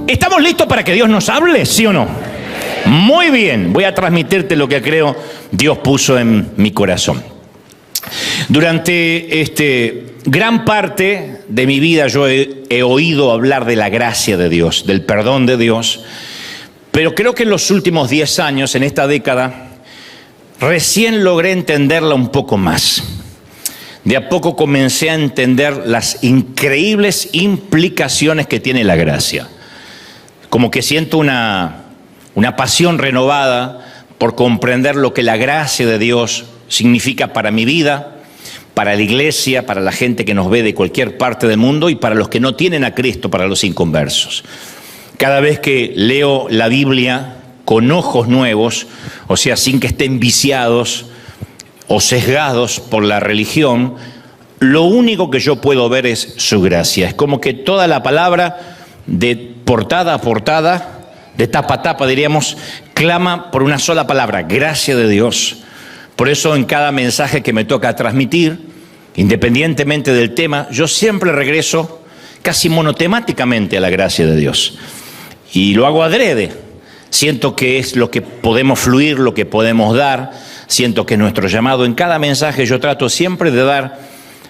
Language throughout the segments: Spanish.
¿Estamos listos para que Dios nos hable, sí o no? Muy bien, voy a transmitirte lo que creo Dios puso en mi corazón. Durante gran parte de mi vida yo he oído hablar de la gracia de Dios, del perdón de Dios, pero creo que en los últimos 10 años, en esta década, recién logré entenderla un poco más. De a poco comencé a entender las increíbles implicaciones que tiene la gracia. Como que siento una pasión renovada por comprender lo que la gracia de Dios significa para mi vida, para la iglesia, para la gente que nos ve de cualquier parte del mundo y para los que no tienen a Cristo, para los inconversos. Cada vez que leo la Biblia con ojos nuevos, o sea, sin que estén viciados o sesgados por la religión, lo único que yo puedo ver es su gracia. Es como que toda la palabra, de portada a portada, de tapa a tapa diríamos, clama por una sola palabra: gracia de Dios. Por eso en cada mensaje que me toca transmitir, independientemente del tema, yo siempre regreso casi monotemáticamente a la gracia de Dios. Y lo hago adrede. Siento que es lo que podemos fluir, lo que podemos dar. Siento que nuestro llamado, en cada mensaje yo trato siempre de dar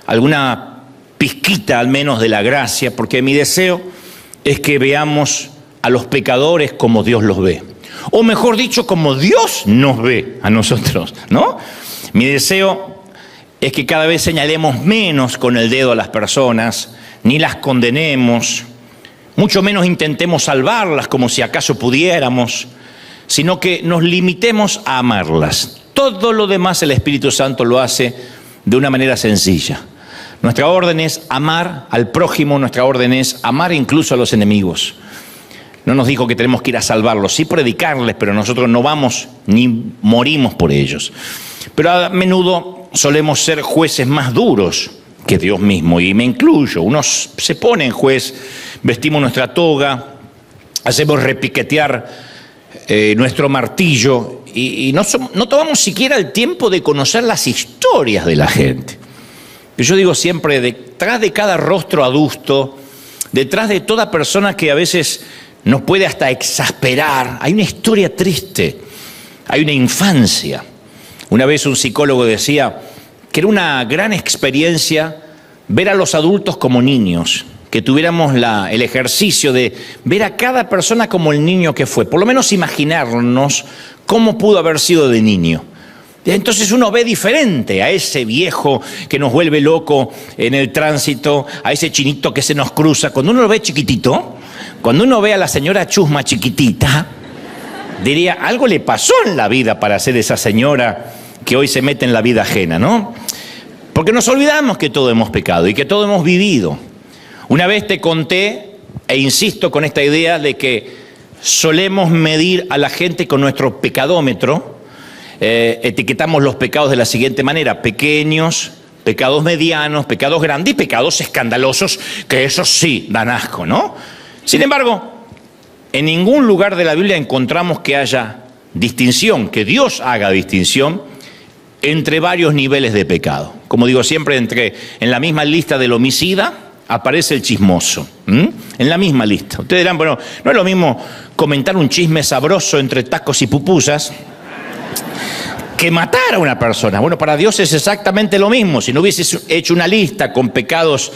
alguna pizquita al menos de la gracia, porque mi deseo es que veamos a los pecadores como Dios los ve. O mejor dicho, como Dios nos ve a nosotros, ¿no? Mi deseo es que cada vez señalemos menos con el dedo a las personas, ni las condenemos, mucho menos intentemos salvarlas como si acaso pudiéramos, sino que nos limitemos a amarlas. Todo lo demás el Espíritu Santo lo hace de una manera sencilla. Nuestra orden es amar al prójimo, nuestra orden es amar incluso a los enemigos. No nos dijo que tenemos que ir a salvarlos, sí predicarles, pero nosotros no vamos ni morimos por ellos. Pero a menudo solemos ser jueces más duros que Dios mismo, y me incluyo. Uno se pone en juez, vestimos nuestra toga, hacemos repiquetear nuestro martillo y no tomamos siquiera el tiempo de conocer las historias de la gente. Yo digo siempre, detrás de cada rostro adusto, detrás de toda persona que a veces nos puede hasta exasperar, hay una historia triste, hay una infancia. Una vez un psicólogo decía que era una gran experiencia ver a los adultos como niños, que tuviéramos el ejercicio de ver a cada persona como el niño que fue, por lo menos imaginarnos cómo pudo haber sido de niño. Entonces uno ve diferente a ese viejo que nos vuelve loco en el tránsito, a ese chinito que se nos cruza. Cuando uno lo ve chiquitito, cuando uno ve a la señora Chusma chiquitita, diría, algo le pasó en la vida para ser esa señora que hoy se mete en la vida ajena, ¿no? Porque nos olvidamos que todos hemos pecado y que todos hemos vivido. Una vez te conté, e insisto con esta idea de que solemos medir a la gente con nuestro pecadómetro. Etiquetamos los pecados de la siguiente manera: pequeños, pecados medianos, pecados grandes y pecados escandalosos, que esos sí dan asco, ¿no? Sin embargo, en ningún lugar de la Biblia encontramos que haya distinción, que Dios haga distinción entre varios niveles de pecado. Como digo siempre, en la misma lista del homicida aparece el chismoso, en la misma lista. Ustedes dirán, bueno, no es lo mismo comentar un chisme sabroso entre tacos y pupusas que matar a una persona. Bueno, para Dios es exactamente lo mismo. Si no hubieses hecho una lista con pecados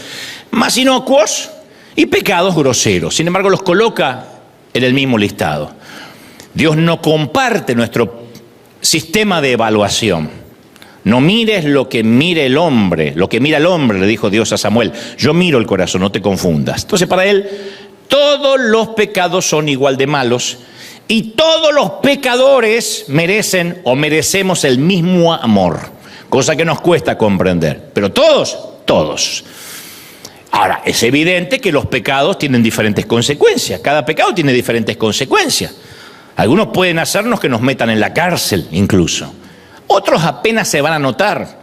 más inocuos y pecados groseros, sin embargo los coloca en el mismo listado. Dios no comparte nuestro sistema de evaluación. No mires lo que mire el hombre, lo que mira el hombre, le dijo Dios a Samuel. Yo miro el corazón, no te confundas. Entonces para él, todos los pecados son igual de malos y todos los pecadores merecen o merecemos el mismo amor, cosa que nos cuesta comprender. Pero todos. Ahora, es evidente que los pecados tienen diferentes consecuencias. Cada pecado tiene diferentes consecuencias. Algunos pueden hacernos que nos metan en la cárcel incluso. Otros apenas se van a notar.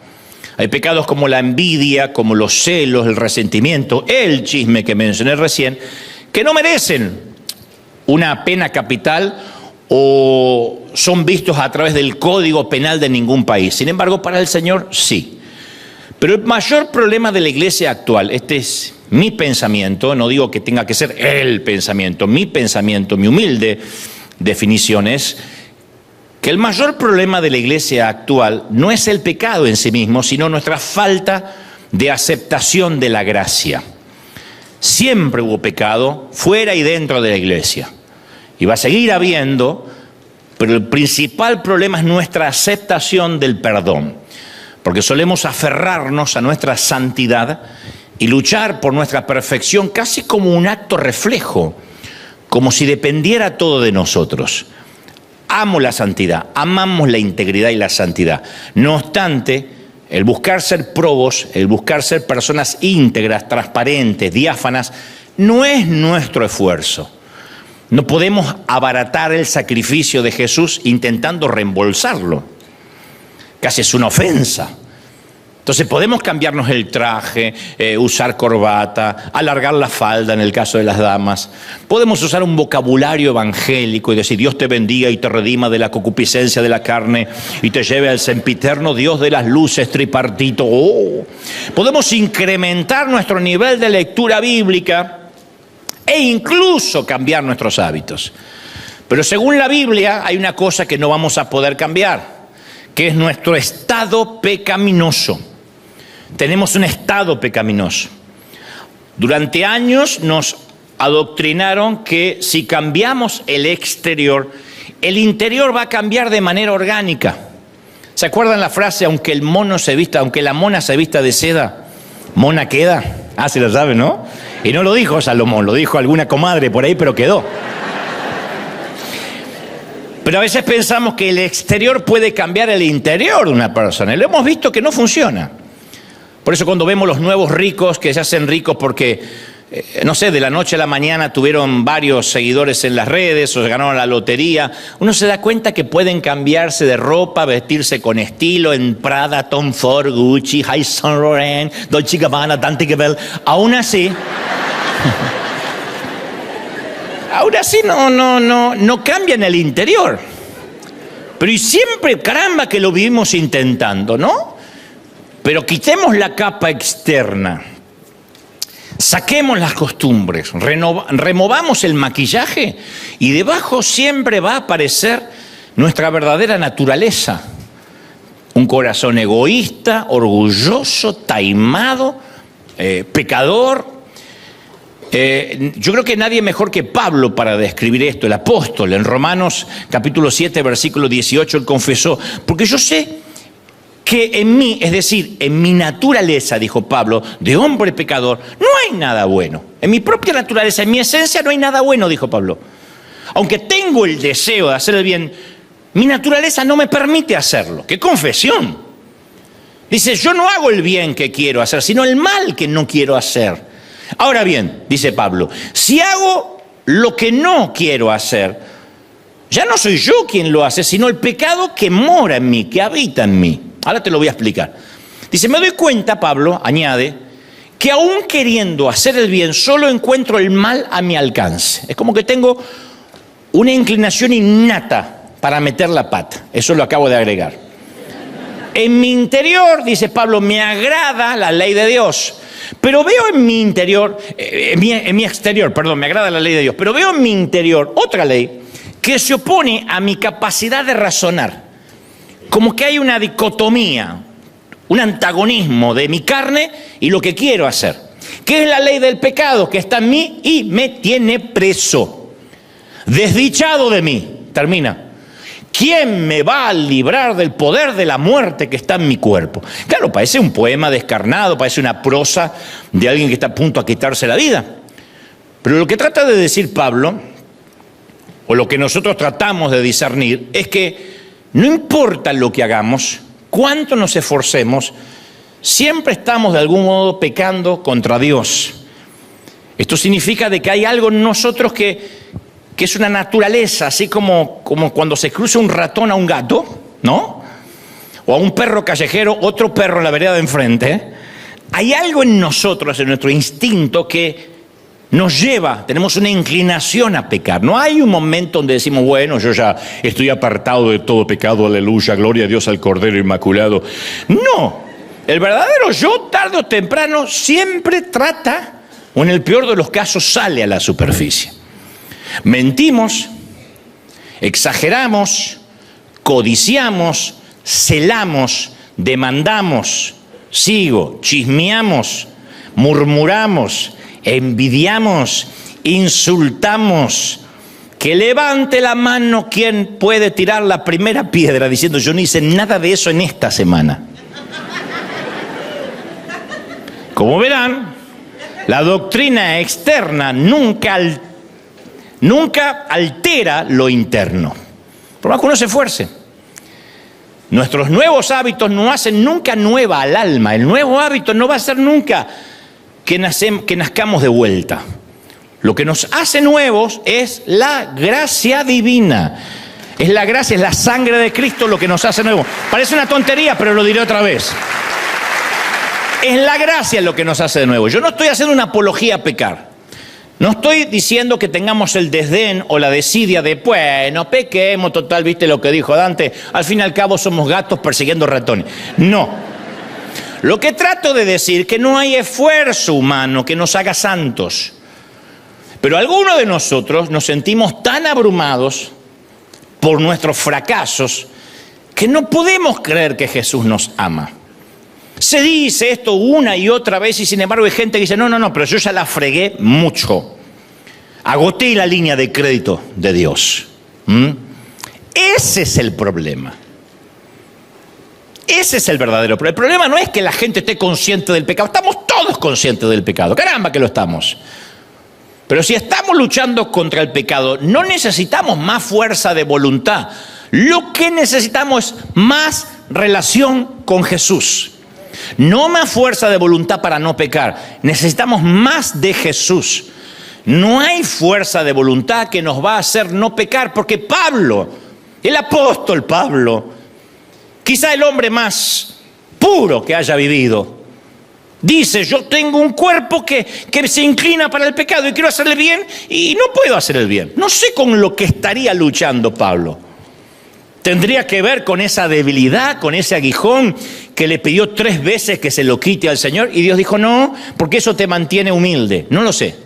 Hay pecados como la envidia, como los celos, el resentimiento, el chisme que mencioné recién, que no merecen una pena capital o son vistos a través del Código Penal de ningún país. Sin embargo, para el Señor sí. Pero el mayor problema de la iglesia actual, este es mi pensamiento, no digo que tenga que ser el pensamiento, mi humilde definición es que el mayor problema de la iglesia actual no es el pecado en sí mismo, sino nuestra falta de aceptación de la gracia. Siempre hubo pecado fuera y dentro de la iglesia. Y va a seguir habiendo, pero el principal problema es nuestra aceptación del perdón. Porque solemos aferrarnos a nuestra santidad y luchar por nuestra perfección casi como un acto reflejo, como si dependiera todo de nosotros. Amo la santidad, amamos la integridad y la santidad. No obstante, el buscar ser probos, el buscar ser personas íntegras, transparentes, diáfanas, no es nuestro esfuerzo. No podemos abaratar el sacrificio de Jesús intentando reembolsarlo. Casi es una ofensa. Entonces podemos cambiarnos el traje, usar corbata, alargar la falda en el caso de las damas. Podemos usar un vocabulario evangélico y decir Dios te bendiga y te redima de la concupiscencia de la carne y te lleve al sempiterno Dios de las luces tripartito. Oh. Podemos incrementar nuestro nivel de lectura bíblica e incluso cambiar nuestros hábitos. Pero según la Biblia hay una cosa que no vamos a poder cambiar, que es nuestro estado pecaminoso. Tenemos un estado pecaminoso. Durante años nos adoctrinaron que si cambiamos el exterior, el interior va a cambiar de manera orgánica. ¿Se acuerdan la frase, aunque la mona se vista de seda, mona queda? Ah, se lo sabe, ¿no? Y no lo dijo Salomón, lo dijo alguna comadre por ahí, pero quedó. Pero a veces pensamos que el exterior puede cambiar el interior de una persona. Y lo hemos visto que no funciona. Por eso cuando vemos los nuevos ricos que se hacen ricos porque, no sé, de la noche a la mañana tuvieron varios seguidores en las redes o se ganaron la lotería, uno se da cuenta que pueden cambiarse de ropa, vestirse con estilo en Prada, Tom Ford, Gucci, Yves Saint Laurent, Dolce & Gabbana, Dante Gebel. Aún así no cambian el interior. Pero y siempre, caramba, que lo vivimos intentando, ¿no? Pero quitemos la capa externa, saquemos las costumbres, removamos el maquillaje y debajo siempre va a aparecer nuestra verdadera naturaleza. Un corazón egoísta, orgulloso, taimado, pecador. Yo creo que nadie mejor que Pablo para describir esto, el apóstol. En Romanos capítulo 7, versículo 18, él confesó, porque yo sé que en mí, es decir, en mi naturaleza, dijo Pablo, de hombre pecador, no hay nada bueno. En mi propia naturaleza, en mi esencia no hay nada bueno, dijo Pablo. Aunque tengo el deseo de hacer el bien, mi naturaleza no me permite hacerlo. ¡Qué confesión! Dice, yo no hago el bien que quiero hacer, sino el mal que no quiero hacer. Ahora bien, dice Pablo, si hago lo que no quiero hacer, ya no soy yo quien lo hace, sino el pecado que mora en mí, que habita en mí. Ahora te lo voy a explicar. Dice, me doy cuenta, Pablo, añade, que aún queriendo hacer el bien, solo encuentro el mal a mi alcance. Es como que tengo una inclinación innata para meter la pata. Eso lo acabo de agregar. En mi interior, dice Pablo, me agrada la ley de Dios. Pero veo en mi interior, en mi exterior, me agrada la ley de Dios. Pero veo en mi interior otra ley que se opone a mi capacidad de razonar. Como que hay una dicotomía, un antagonismo de mi carne y lo que quiero hacer. ¿Qué es la ley del pecado que está en mí y me tiene preso? Desdichado de mí. Termina. ¿Quién me va a librar del poder de la muerte que está en mi cuerpo? Claro, parece un poema descarnado, parece una prosa de alguien que está a punto de quitarse la vida. Pero lo que trata de decir Pablo, o lo que nosotros tratamos de discernir, es que no importa lo que hagamos, cuánto nos esforcemos, siempre estamos de algún modo pecando contra Dios. Esto significa de que hay algo en nosotros que es una naturaleza, así como cuando se cruza un ratón a un gato, ¿no? O a un perro callejero, otro perro en la vereda de enfrente. Hay algo en nosotros, en nuestro instinto, que nos lleva, tenemos una inclinación a pecar. No hay un momento donde decimos, bueno, yo ya estoy apartado de todo pecado, aleluya, gloria a Dios al Cordero Inmaculado. No, el verdadero yo, tarde o temprano, siempre trata o en el peor de los casos sale a la superficie. Mentimos, exageramos, codiciamos, celamos, demandamos, chismeamos, murmuramos, envidiamos, insultamos. Que levante la mano quien puede tirar la primera piedra diciendo: yo no hice nada de eso en esta semana. Como verán, la doctrina externa nunca altera lo interno, por más que uno se esfuerce. Nuestros nuevos hábitos no hacen nunca nueva al alma. El nuevo hábito no va a ser nunca que nazcamos de vuelta. Lo que nos hace nuevos es la gracia divina. Es la gracia, es la sangre de Cristo lo que nos hace nuevos. Parece una tontería, pero lo diré otra vez. Es la gracia lo que nos hace de nuevo. Yo no estoy haciendo una apología a pecar. No estoy diciendo que tengamos el desdén o la desidia de, bueno, pequemos, total, viste lo que dijo Dante, al fin y al cabo somos gatos persiguiendo ratones. No. Lo que trato de decir es que no hay esfuerzo humano que nos haga santos. Pero algunos de nosotros nos sentimos tan abrumados por nuestros fracasos que no podemos creer que Jesús nos ama. Se dice esto una y otra vez y sin embargo hay gente que dice, no, pero yo ya la fregué mucho. Agoté la línea de crédito de Dios. Ese es el problema. Ese es el verdadero problema. El problema no es que la gente esté consciente del pecado. Estamos todos conscientes del pecado. Caramba que lo estamos. Pero si estamos luchando contra el pecado, no necesitamos más fuerza de voluntad. Lo que necesitamos es más relación con Jesús. No más fuerza de voluntad para no pecar. Necesitamos más de Jesús. No hay fuerza de voluntad que nos va a hacer no pecar, porque Pablo, el apóstol Pablo, quizá el hombre más puro que haya vivido, dice, yo tengo un cuerpo que se inclina para el pecado y quiero hacerle bien y no puedo hacer el bien. No sé con lo que estaría luchando Pablo. Tendría que ver con esa debilidad, con ese aguijón que le pidió 3 veces que se lo quite al Señor y Dios dijo, no, porque eso te mantiene humilde. No lo sé.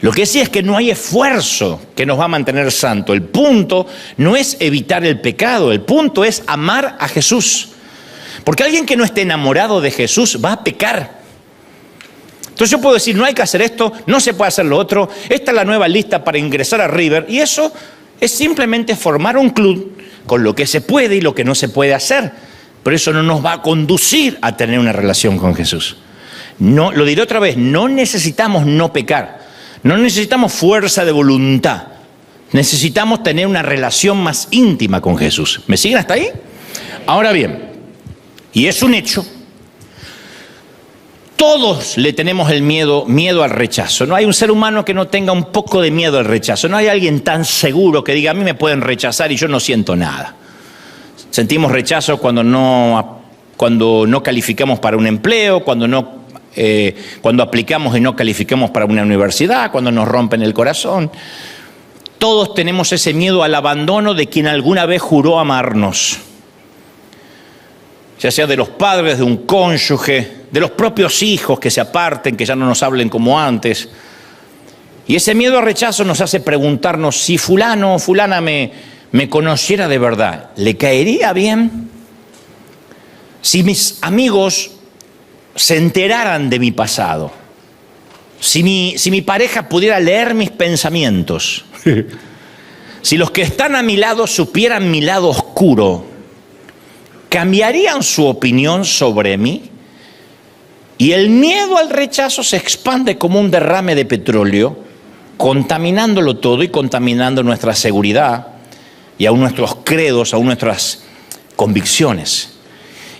Lo que sí es que no hay esfuerzo que nos va a mantener santo. El punto no es evitar el pecado, el punto es amar a Jesús. Porque alguien que no esté enamorado de Jesús va a pecar. Entonces yo puedo decir, no hay que hacer esto, no se puede hacer lo otro, esta es la nueva lista para ingresar a River, y eso es simplemente formar un club con lo que se puede y lo que no se puede hacer. Pero eso no nos va a conducir a tener una relación con Jesús. No, lo diré otra vez, no necesitamos no pecar, no necesitamos fuerza de voluntad, necesitamos tener una relación más íntima con Jesús. ¿Me siguen hasta ahí? Ahora bien, y es un hecho, todos le tenemos el miedo al rechazo. No hay un ser humano que no tenga un poco de miedo al rechazo. No hay alguien tan seguro que diga, a mí me pueden rechazar y yo no siento nada. Sentimos rechazo cuando no calificamos para un empleo, cuando aplicamos y no calificamos para una universidad, cuando nos rompen el corazón. Todos tenemos ese miedo al abandono de quien alguna vez juró amarnos. Ya sea de los padres, de un cónyuge, de los propios hijos que se aparten, que ya no nos hablen como antes. Y ese miedo al rechazo nos hace preguntarnos, si fulano o fulana me conociera de verdad, ¿le caería bien? Si mis amigos se enteraran de mi pasado, si mi pareja pudiera leer mis pensamientos, si los que están a mi lado supieran mi lado oscuro, ¿cambiarían su opinión sobre mí? Y el miedo al rechazo se expande como un derrame de petróleo, contaminándolo todo y contaminando nuestra seguridad y aún nuestros credos, aún nuestras convicciones.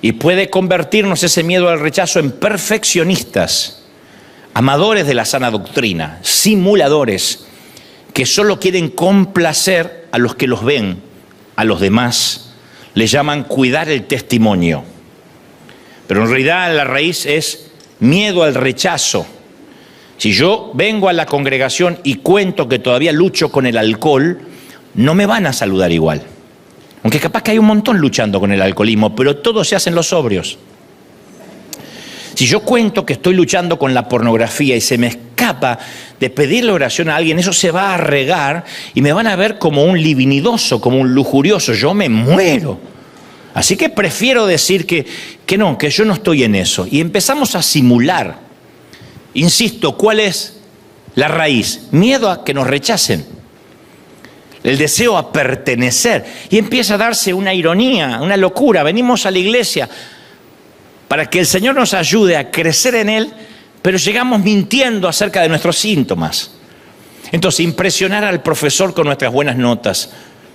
Y puede convertirnos ese miedo al rechazo en perfeccionistas, amadores de la sana doctrina, simuladores, que solo quieren complacer a los que los ven, a los demás. Le llaman cuidar el testimonio. Pero en realidad la raíz es miedo al rechazo. Si yo vengo a la congregación y cuento que todavía lucho con el alcohol, no me van a saludar igual. Aunque capaz que hay un montón luchando con el alcoholismo, pero todos se hacen los sobrios. Si yo cuento que estoy luchando con la pornografía y se me escapa de pedirle oración a alguien, eso se va a regar y me van a ver como un livinidoso, como un lujurioso. Yo me muero. Así que prefiero decir que no, que yo no estoy en eso. Y empezamos a simular. Insisto, ¿cuál es la raíz? Miedo a que nos rechacen. El deseo a pertenecer. Y empieza a darse una ironía, una locura. Venimos a la iglesia para que el Señor nos ayude a crecer en Él, pero llegamos mintiendo acerca de nuestros síntomas. Entonces, impresionar al profesor con nuestras buenas notas,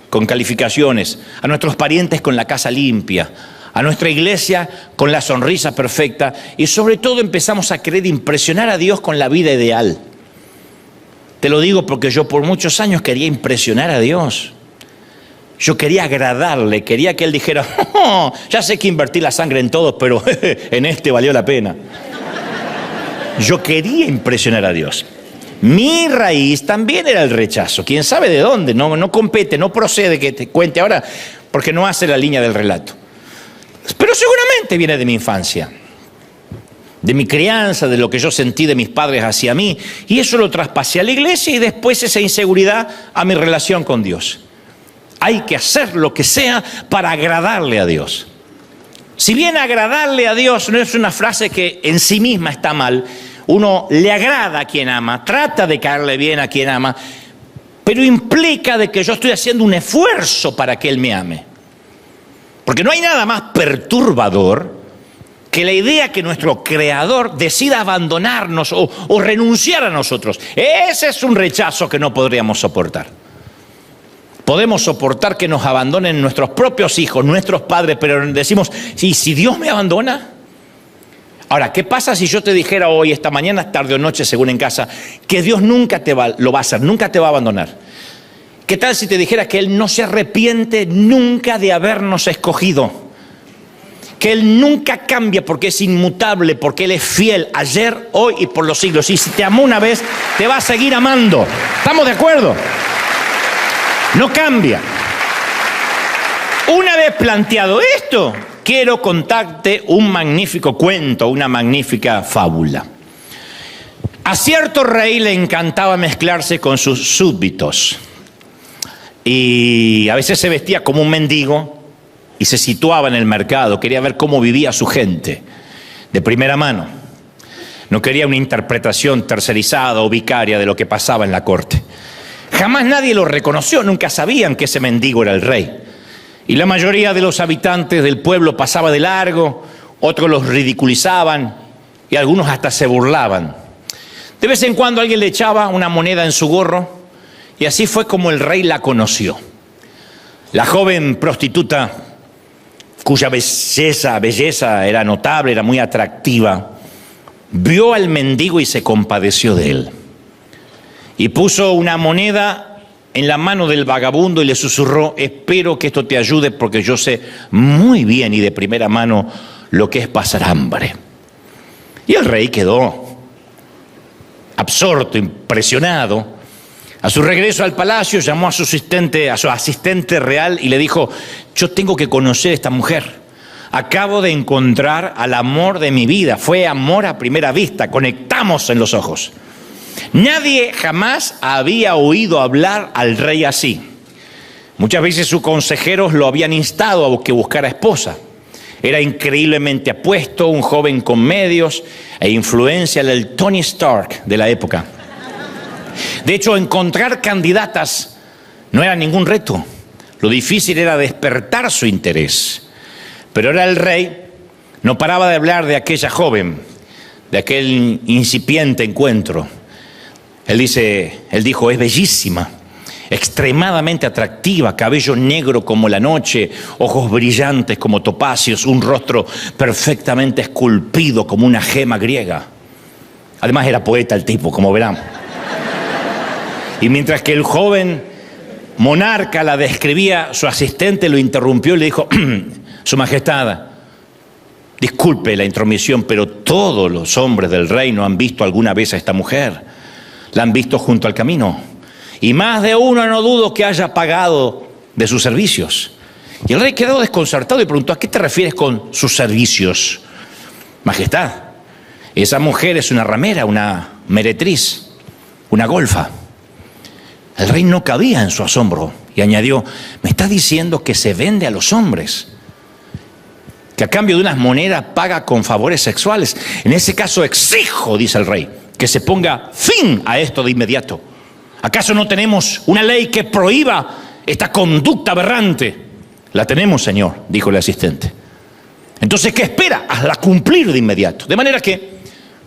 con calificaciones, a nuestros parientes con la casa limpia, a nuestra iglesia con la sonrisa perfecta, y sobre todo empezamos a querer impresionar a Dios con la vida ideal. Te lo digo porque yo por muchos años quería impresionar a Dios. Yo quería agradarle, quería que Él dijera, oh, ya sé que invertí la sangre en todos, pero en este valió la pena. Yo quería impresionar a Dios. Mi raíz también era el rechazo. ¿Quién sabe de dónde? No compete, no procede que te cuente ahora, porque no hace la línea del relato. Pero seguramente viene de mi infancia, de mi crianza, de lo que yo sentí de mis padres hacia mí. Y eso lo traspasé a la iglesia y después esa inseguridad a mi relación con Dios. Hay que hacer lo que sea para agradarle a Dios. Si bien agradarle a Dios no es una frase que en sí misma está mal, uno le agrada a quien ama, trata de caerle bien a quien ama, pero implica de que yo estoy haciendo un esfuerzo para que Él me ame. Porque no hay nada más perturbador que la idea que nuestro Creador decida abandonarnos o renunciar a nosotros. Ese es un rechazo que no podríamos soportar. Podemos soportar que nos abandonen nuestros propios hijos, nuestros padres, pero decimos, ¿y si Dios me abandona? Ahora, ¿qué pasa si yo te dijera hoy, esta mañana, tarde o noche, según en casa, que Dios nunca lo va a hacer, nunca te va a abandonar? ¿Qué tal si te dijera que Él no se arrepiente nunca de habernos escogido? Que Él nunca cambia porque es inmutable, porque Él es fiel ayer, hoy y por los siglos. Y si te amó una vez, te va a seguir amando. ¿Estamos de acuerdo? No cambia. Una vez planteado esto, quiero contarte un magnífico cuento, una magnífica fábula. A cierto rey le encantaba mezclarse con sus súbditos. Y a veces se vestía como un mendigo y se situaba en el mercado. Quería ver cómo vivía su gente, de primera mano. No quería una interpretación tercerizada o vicaria de lo que pasaba en la corte. Jamás nadie lo reconoció, nunca sabían que ese mendigo era el rey. Y la mayoría de los habitantes del pueblo pasaba de largo, otros los ridiculizaban y algunos hasta se burlaban. De vez en cuando alguien le echaba una moneda en su gorro y así fue como el rey la conoció. La joven prostituta, cuya belleza era notable, era muy atractiva, vio al mendigo y se compadeció de él. Y puso una moneda en la mano del vagabundo y le susurró, espero que esto te ayude porque yo sé muy bien y de primera mano lo que es pasar hambre. Y el rey quedó absorto, impresionado. A su regreso al palacio llamó a su asistente real y le dijo, yo tengo que conocer a esta mujer. Acabo de encontrar al amor de mi vida. Fue amor a primera vista, conectamos en los ojos. Nadie jamás había oído hablar al rey así. Muchas veces sus consejeros lo habían instado a que buscara esposa. Era increíblemente apuesto, un joven con medios e influencia del Tony Stark de la época. De hecho, encontrar candidatas no era ningún reto. Lo difícil era despertar su interés. Pero ahora el rey no paraba de hablar de aquella joven, de aquel incipiente encuentro. Él dijo, es bellísima, extremadamente atractiva, cabello negro como la noche, ojos brillantes como topacios, un rostro perfectamente esculpido como una gema griega. Además era poeta el tipo, como verán. Y mientras que el joven monarca la describía, su asistente lo interrumpió y le dijo, Su Majestad, disculpe la intromisión, pero todos los hombres del reino han visto alguna vez a esta mujer. La han visto junto al camino. Y más de uno no dudo que haya pagado de sus servicios. Y el rey quedó desconcertado y preguntó, ¿a qué te refieres con sus servicios? Majestad, Esa mujer es una ramera, una meretriz, una golfa. El rey no cabía en su asombro y añadió: me está diciendo que se vende a los hombres, que a cambio de unas monedas paga con favores sexuales. En ese caso exijo, dice el rey, que se ponga fin a esto de inmediato. ¿Acaso no tenemos una ley que prohíba esta conducta aberrante? La tenemos, señor, dijo el asistente. Entonces, ¿qué espera? Hazla cumplir de inmediato. De manera que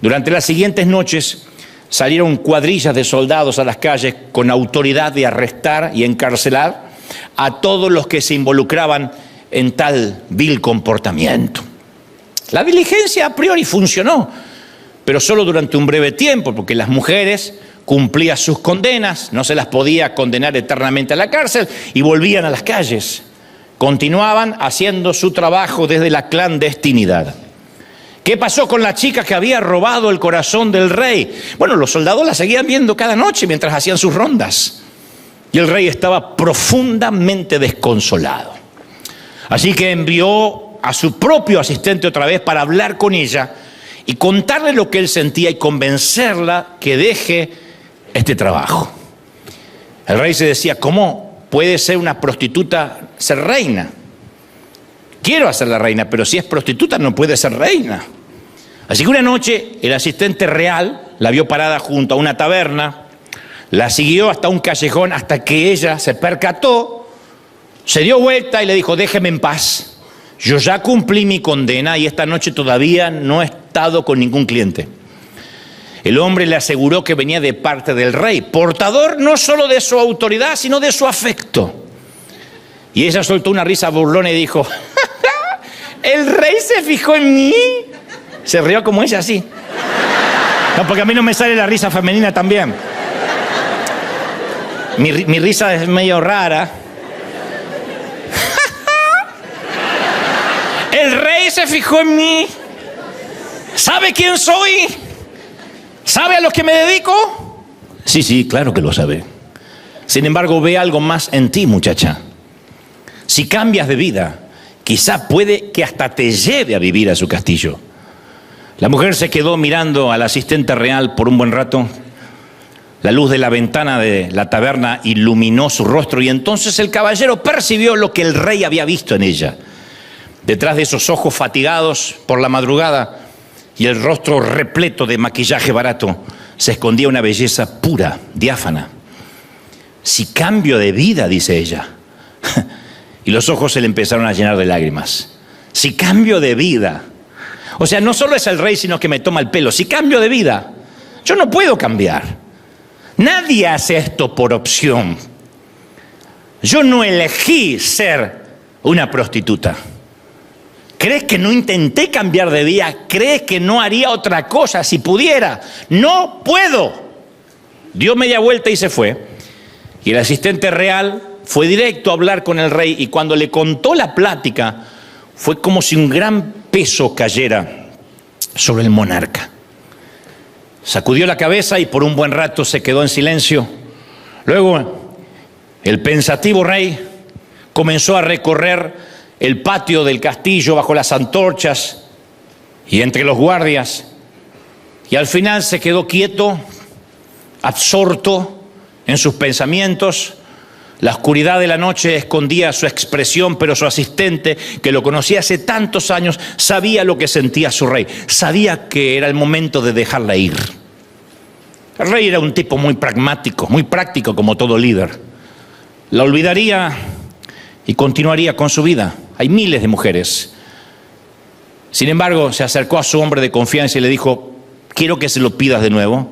durante las siguientes noches salieron cuadrillas de soldados a las calles con autoridad de arrestar y encarcelar a todos los que se involucraban en tal vil comportamiento. La diligencia a priori funcionó, pero solo durante un breve tiempo, porque las mujeres cumplían sus condenas, no se las podía condenar eternamente a la cárcel y volvían a las calles. Continuaban haciendo su trabajo desde la clandestinidad. ¿Qué pasó con la chica que había robado el corazón del rey? Bueno, los soldados la seguían viendo cada noche mientras hacían sus rondas. Y el rey estaba profundamente desconsolado. Así que envió a su propio asistente otra vez para hablar con ella y contarle lo que él sentía y convencerla que deje este trabajo. El rey se decía: ¿cómo puede ser una prostituta ser reina? Quiero hacerla reina, pero si es prostituta no puede ser reina. Así que una noche el asistente real la vio parada junto a una taberna, la siguió hasta un callejón hasta que ella se percató, se dio vuelta y le dijo: déjeme en paz. Yo ya cumplí mi condena y esta noche todavía no he estado con ningún cliente. El hombre le aseguró que venía de parte del rey, portador no solo de su autoridad, sino de su afecto. Y ella soltó una risa burlona y dijo: ¿el rey se fijó en mí? Se rió como ella, así. No, porque a mí no me sale la risa femenina también. Mi risa es medio rara. El rey se fijó en mí. ¿Sabe quién soy? ¿Sabe a lo que me dedico? Sí, claro que lo sabe. Sin embargo, ve algo más en ti, muchacha. Si cambias de vida, quizá puede que hasta te lleve a vivir a su castillo. La mujer se quedó mirando al asistente real por un buen rato. La luz de la ventana de la taberna iluminó su rostro y entonces el caballero percibió lo que el rey había visto en ella. Detrás de esos ojos fatigados por la madrugada y el rostro repleto de maquillaje barato, se escondía una belleza pura, diáfana. Si cambio de vida, dice ella. Y los ojos se le empezaron a llenar de lágrimas. Si cambio de vida. O sea, no solo es el rey, sino que me toma el pelo. Si cambio de vida, yo no puedo cambiar. Nadie hace esto por opción. Yo no elegí ser una prostituta. ¿Crees que no intenté cambiar de vida? ¿Crees que no haría otra cosa si pudiera? No puedo. Dio media vuelta y se fue. Y el asistente real fue directo a hablar con el rey y cuando le contó la plática, fue como si un gran peso cayera sobre el monarca. Sacudió la cabeza y por un buen rato se quedó en silencio. Luego, el pensativo rey comenzó a recorrer el patio del castillo bajo las antorchas y entre los guardias. Y al final se quedó quieto, absorto en sus pensamientos. La oscuridad de la noche escondía su expresión, pero su asistente, que lo conocía hace tantos años, sabía lo que sentía su rey. Sabía que era el momento de dejarla ir. El rey era un tipo muy pragmático, muy práctico como todo líder. La olvidaría y continuaría con su vida. Hay miles de mujeres. Sin embargo, se acercó a su hombre de confianza y le dijo: quiero que se lo pidas de nuevo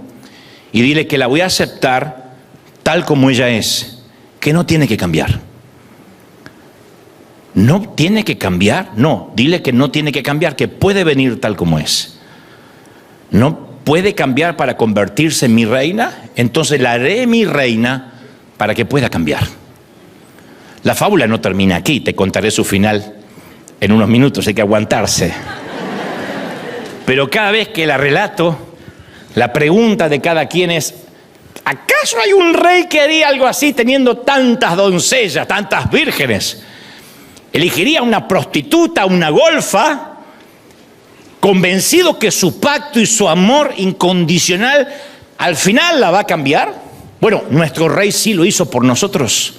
y dile que la voy a aceptar tal como ella es, que no tiene que cambiar. ¿No tiene que cambiar? No, dile que no tiene que cambiar, que puede venir tal como es. ¿No puede cambiar para convertirse en mi reina? Entonces la haré mi reina para que pueda cambiar. La fábula no termina aquí, te contaré su final en unos minutos, hay que aguantarse. Pero cada vez que la relato, la pregunta de cada quien es: ¿acaso hay un rey que haría algo así teniendo tantas doncellas, tantas vírgenes? ¿Elegiría una prostituta, una golfa? convencido que su pacto y su amor incondicional al final la va a cambiar. Bueno, nuestro Rey sí lo hizo por nosotros.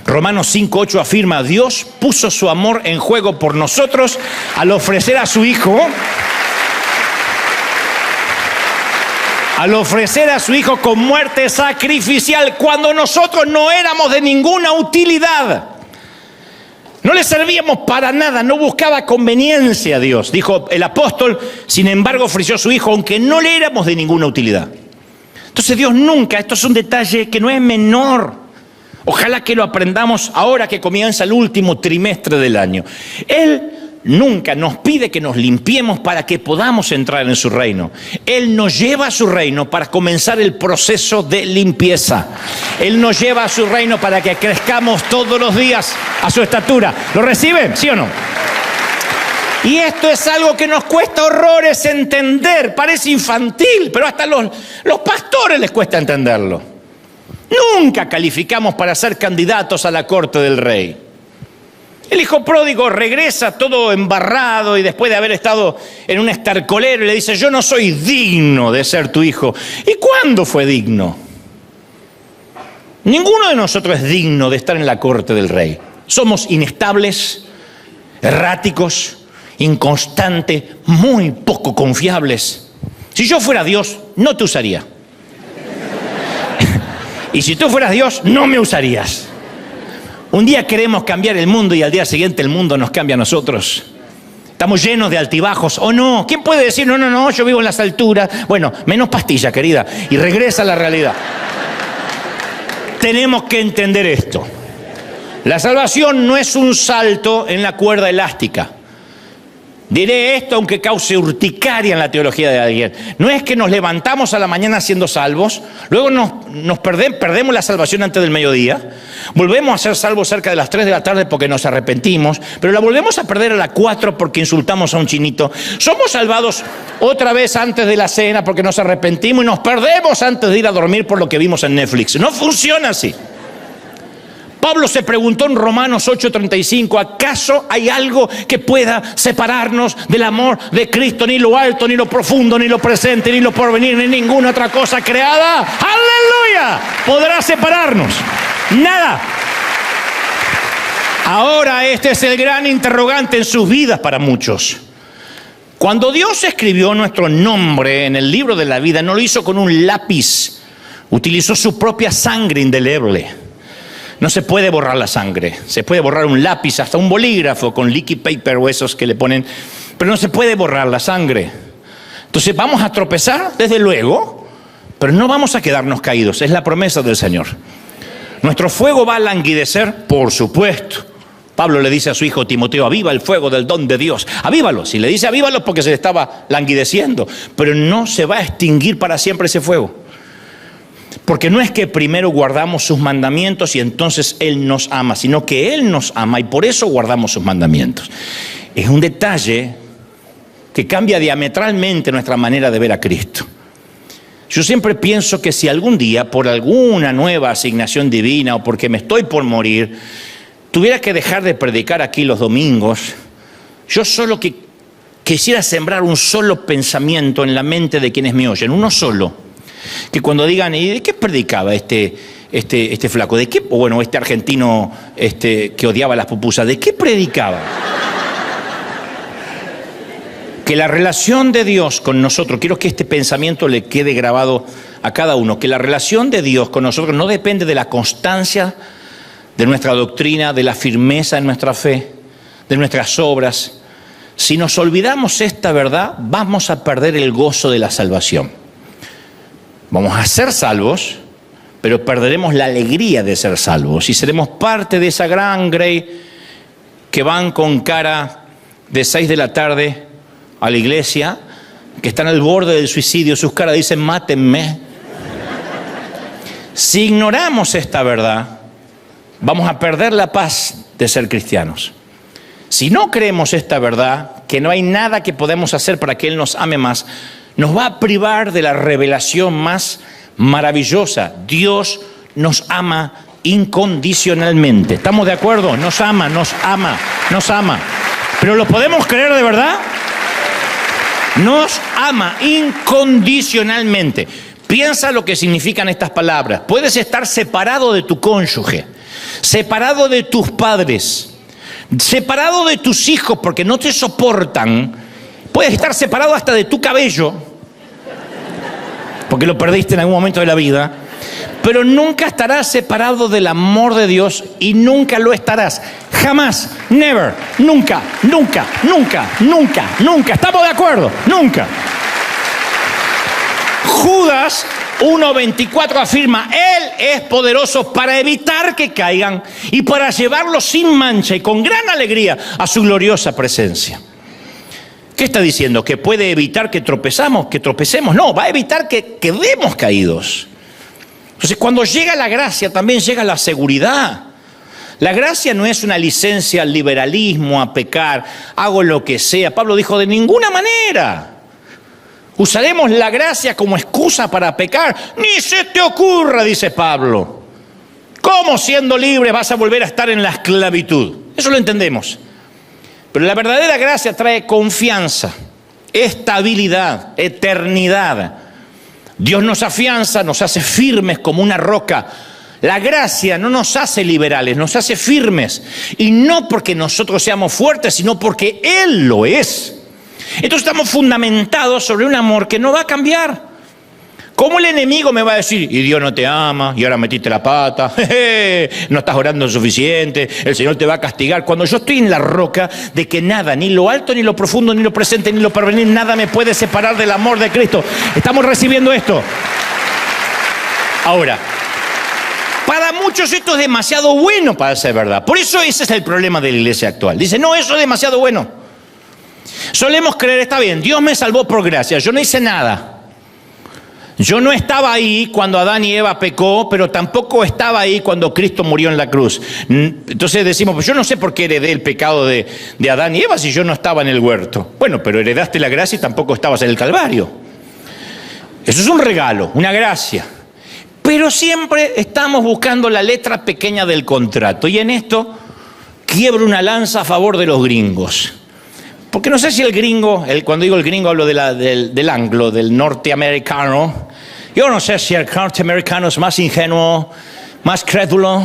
Romanos 5:8 afirma: Dios puso su amor en juego por nosotros al ofrecer a su Hijo. Al ofrecer a su Hijo con muerte sacrificial cuando nosotros no éramos de ninguna utilidad. No le servíamos para nada, no buscaba conveniencia a Dios. Dijo el apóstol, sin embargo ofreció a su Hijo aunque no le éramos de ninguna utilidad. Entonces Dios nunca, esto es un detalle que no es menor. Ojalá que lo aprendamos ahora que comienza el último trimestre del año. Él nunca nos pide que nos limpiemos para que podamos entrar en su reino. Él nos lleva a su reino para comenzar el proceso de limpieza. Él nos lleva a su reino para que crezcamos todos los días a su estatura. ¿Lo reciben? ¿Sí o no? Y esto es algo que nos cuesta horrores entender. Parece infantil, pero hasta los pastores les cuesta entenderlo. Nunca calificamos para ser candidatos a la corte del rey. El hijo pródigo regresa todo embarrado y después de haber estado en un estercolero y le dice: yo no soy digno de ser tu hijo. ¿Y cuándo fue digno? Ninguno de nosotros es digno de estar en la corte del rey. Somos inestables, erráticos, inconstantes, muy poco confiables. Si yo fuera Dios, no te usaría. Y si tú fueras Dios, no me usarías. Un día queremos cambiar el mundo y al día siguiente el mundo nos cambia a nosotros. Estamos llenos de altibajos. ¿O no? ¿Quién puede decir, no, yo vivo en las alturas? Bueno, menos pastilla, querida, y regresa a la realidad. Tenemos que entender esto. La salvación no es un salto en la cuerda elástica. Diré esto aunque cause urticaria en la teología de alguien. No es que nos levantamos a la mañana siendo salvos, luego perdemos la salvación antes del mediodía, volvemos a ser salvos cerca de las 3 de la tarde porque nos arrepentimos, pero la volvemos a perder a las 4 porque insultamos a un chinito. Somos salvados otra vez antes de la cena porque nos arrepentimos y nos perdemos antes de ir a dormir por lo que vimos en Netflix. No funciona así. Pablo se preguntó en Romanos 8:35, ¿acaso hay algo que pueda separarnos del amor de Cristo? Ni lo alto, ni lo profundo, ni lo presente, ni lo porvenir, ni ninguna otra cosa creada. ¡Aleluya! Podrá separarnos. Nada. Ahora este es el gran interrogante en sus vidas para muchos. Cuando Dios escribió nuestro nombre en el libro de la vida, no lo hizo con un lápiz, utilizó su propia sangre indeleble. No se puede borrar la sangre, se puede borrar un lápiz, hasta un bolígrafo con leaky paper o esos que le ponen, pero no se puede borrar la sangre. Entonces vamos a tropezar, desde luego, pero no vamos a quedarnos caídos, es la promesa del Señor. Nuestro fuego va a languidecer, por supuesto. Pablo le dice a su hijo Timoteo: aviva el fuego del don de Dios, avívalo. Si le dice avívalo porque se le estaba languideciendo, pero no se va a extinguir para siempre ese fuego. Porque no es que primero guardamos sus mandamientos y entonces Él nos ama, sino que Él nos ama y por eso guardamos sus mandamientos. Es un detalle que cambia diametralmente nuestra manera de ver a Cristo. Yo siempre pienso que si algún día, por alguna nueva asignación divina o porque me estoy por morir, tuviera que dejar de predicar aquí los domingos, yo solo quisiera sembrar un solo pensamiento en la mente de quienes me oyen, uno solo. Que cuando digan, ¿y de qué predicaba este flaco? ¿De qué? O bueno, este argentino que odiaba las pupusas, ¿de qué predicaba? Que la relación de Dios con nosotros, quiero que este pensamiento le quede grabado a cada uno, que la relación de Dios con nosotros no depende de la constancia de nuestra doctrina, de la firmeza en nuestra fe, de nuestras obras. Si nos olvidamos esta verdad, vamos a perder el gozo de la salvación. Vamos a ser salvos, pero perderemos la alegría de ser salvos y seremos parte de esa gran grey que van con cara de 6 de la tarde a la iglesia, que están al borde del suicidio, sus caras dicen: mátenme. Si ignoramos esta verdad, vamos a perder la paz de ser cristianos. Si no creemos esta verdad, que no hay nada que podemos hacer para que Él nos ame más, nos va a privar de la revelación más maravillosa. Dios nos ama incondicionalmente. ¿Estamos de acuerdo? Nos ama, nos ama, nos ama. ¿Pero lo podemos creer de verdad? Nos ama incondicionalmente. Piensa lo que significan estas palabras. Puedes estar separado de tu cónyuge, separado de tus padres, separado de tus hijos porque no te soportan. Puedes estar separado hasta de tu cabello, porque lo perdiste en algún momento de la vida. Pero nunca estarás separado del amor de Dios y nunca lo estarás. Jamás, never, nunca, nunca, nunca, nunca, nunca. ¿Estamos de acuerdo? Nunca. Judas 1:24 afirma: Él es poderoso para evitar que caigan y para llevarlos sin mancha y con gran alegría a su gloriosa presencia. ¿Qué está diciendo? ¿Que puede evitar que tropecemos? No, va a evitar que quedemos caídos. Entonces, cuando llega la gracia, también llega la seguridad. La gracia no es una licencia al liberalismo, a pecar, hago lo que sea. Pablo dijo: de ninguna manera usaremos la gracia como excusa para pecar. Ni se te ocurra, dice Pablo. ¿Cómo siendo libre vas a volver a estar en la esclavitud? Eso lo entendemos. Pero la verdadera gracia trae confianza, estabilidad, eternidad. Dios nos afianza, nos hace firmes como una roca. La gracia no nos hace liberales, nos hace firmes. Y no porque nosotros seamos fuertes, sino porque Él lo es. Entonces estamos fundamentados sobre un amor que no va a cambiar. ¿Cómo el enemigo me va a decir: y Dios no te ama, y ahora metiste la pata, no estás orando suficiente, el Señor te va a castigar? Cuando yo estoy en la roca de que nada, ni lo alto, ni lo profundo, ni lo presente, ni lo porvenir, nada me puede separar del amor de Cristo. Estamos recibiendo esto. Ahora, para muchos esto es demasiado bueno para ser verdad. Por eso ese es el problema de la iglesia actual. Dice: no, eso es demasiado bueno. Solemos creer: está bien, Dios me salvó por gracia, yo no hice nada. Yo no estaba ahí cuando Adán y Eva pecó, pero tampoco estaba ahí cuando Cristo murió en la cruz. Entonces decimos: pues yo no sé por qué heredé el pecado de Adán y Eva si yo no estaba en el huerto. Bueno, pero heredaste la gracia y tampoco estabas en el Calvario. Eso es un regalo, una gracia. Pero siempre estamos buscando la letra pequeña del contrato. Y en esto quiebro una lanza a favor de los gringos. Porque no sé si el gringo, cuando digo el gringo hablo del anglo, del norteamericano. Yo no sé si el norteamericano es más ingenuo, más crédulo.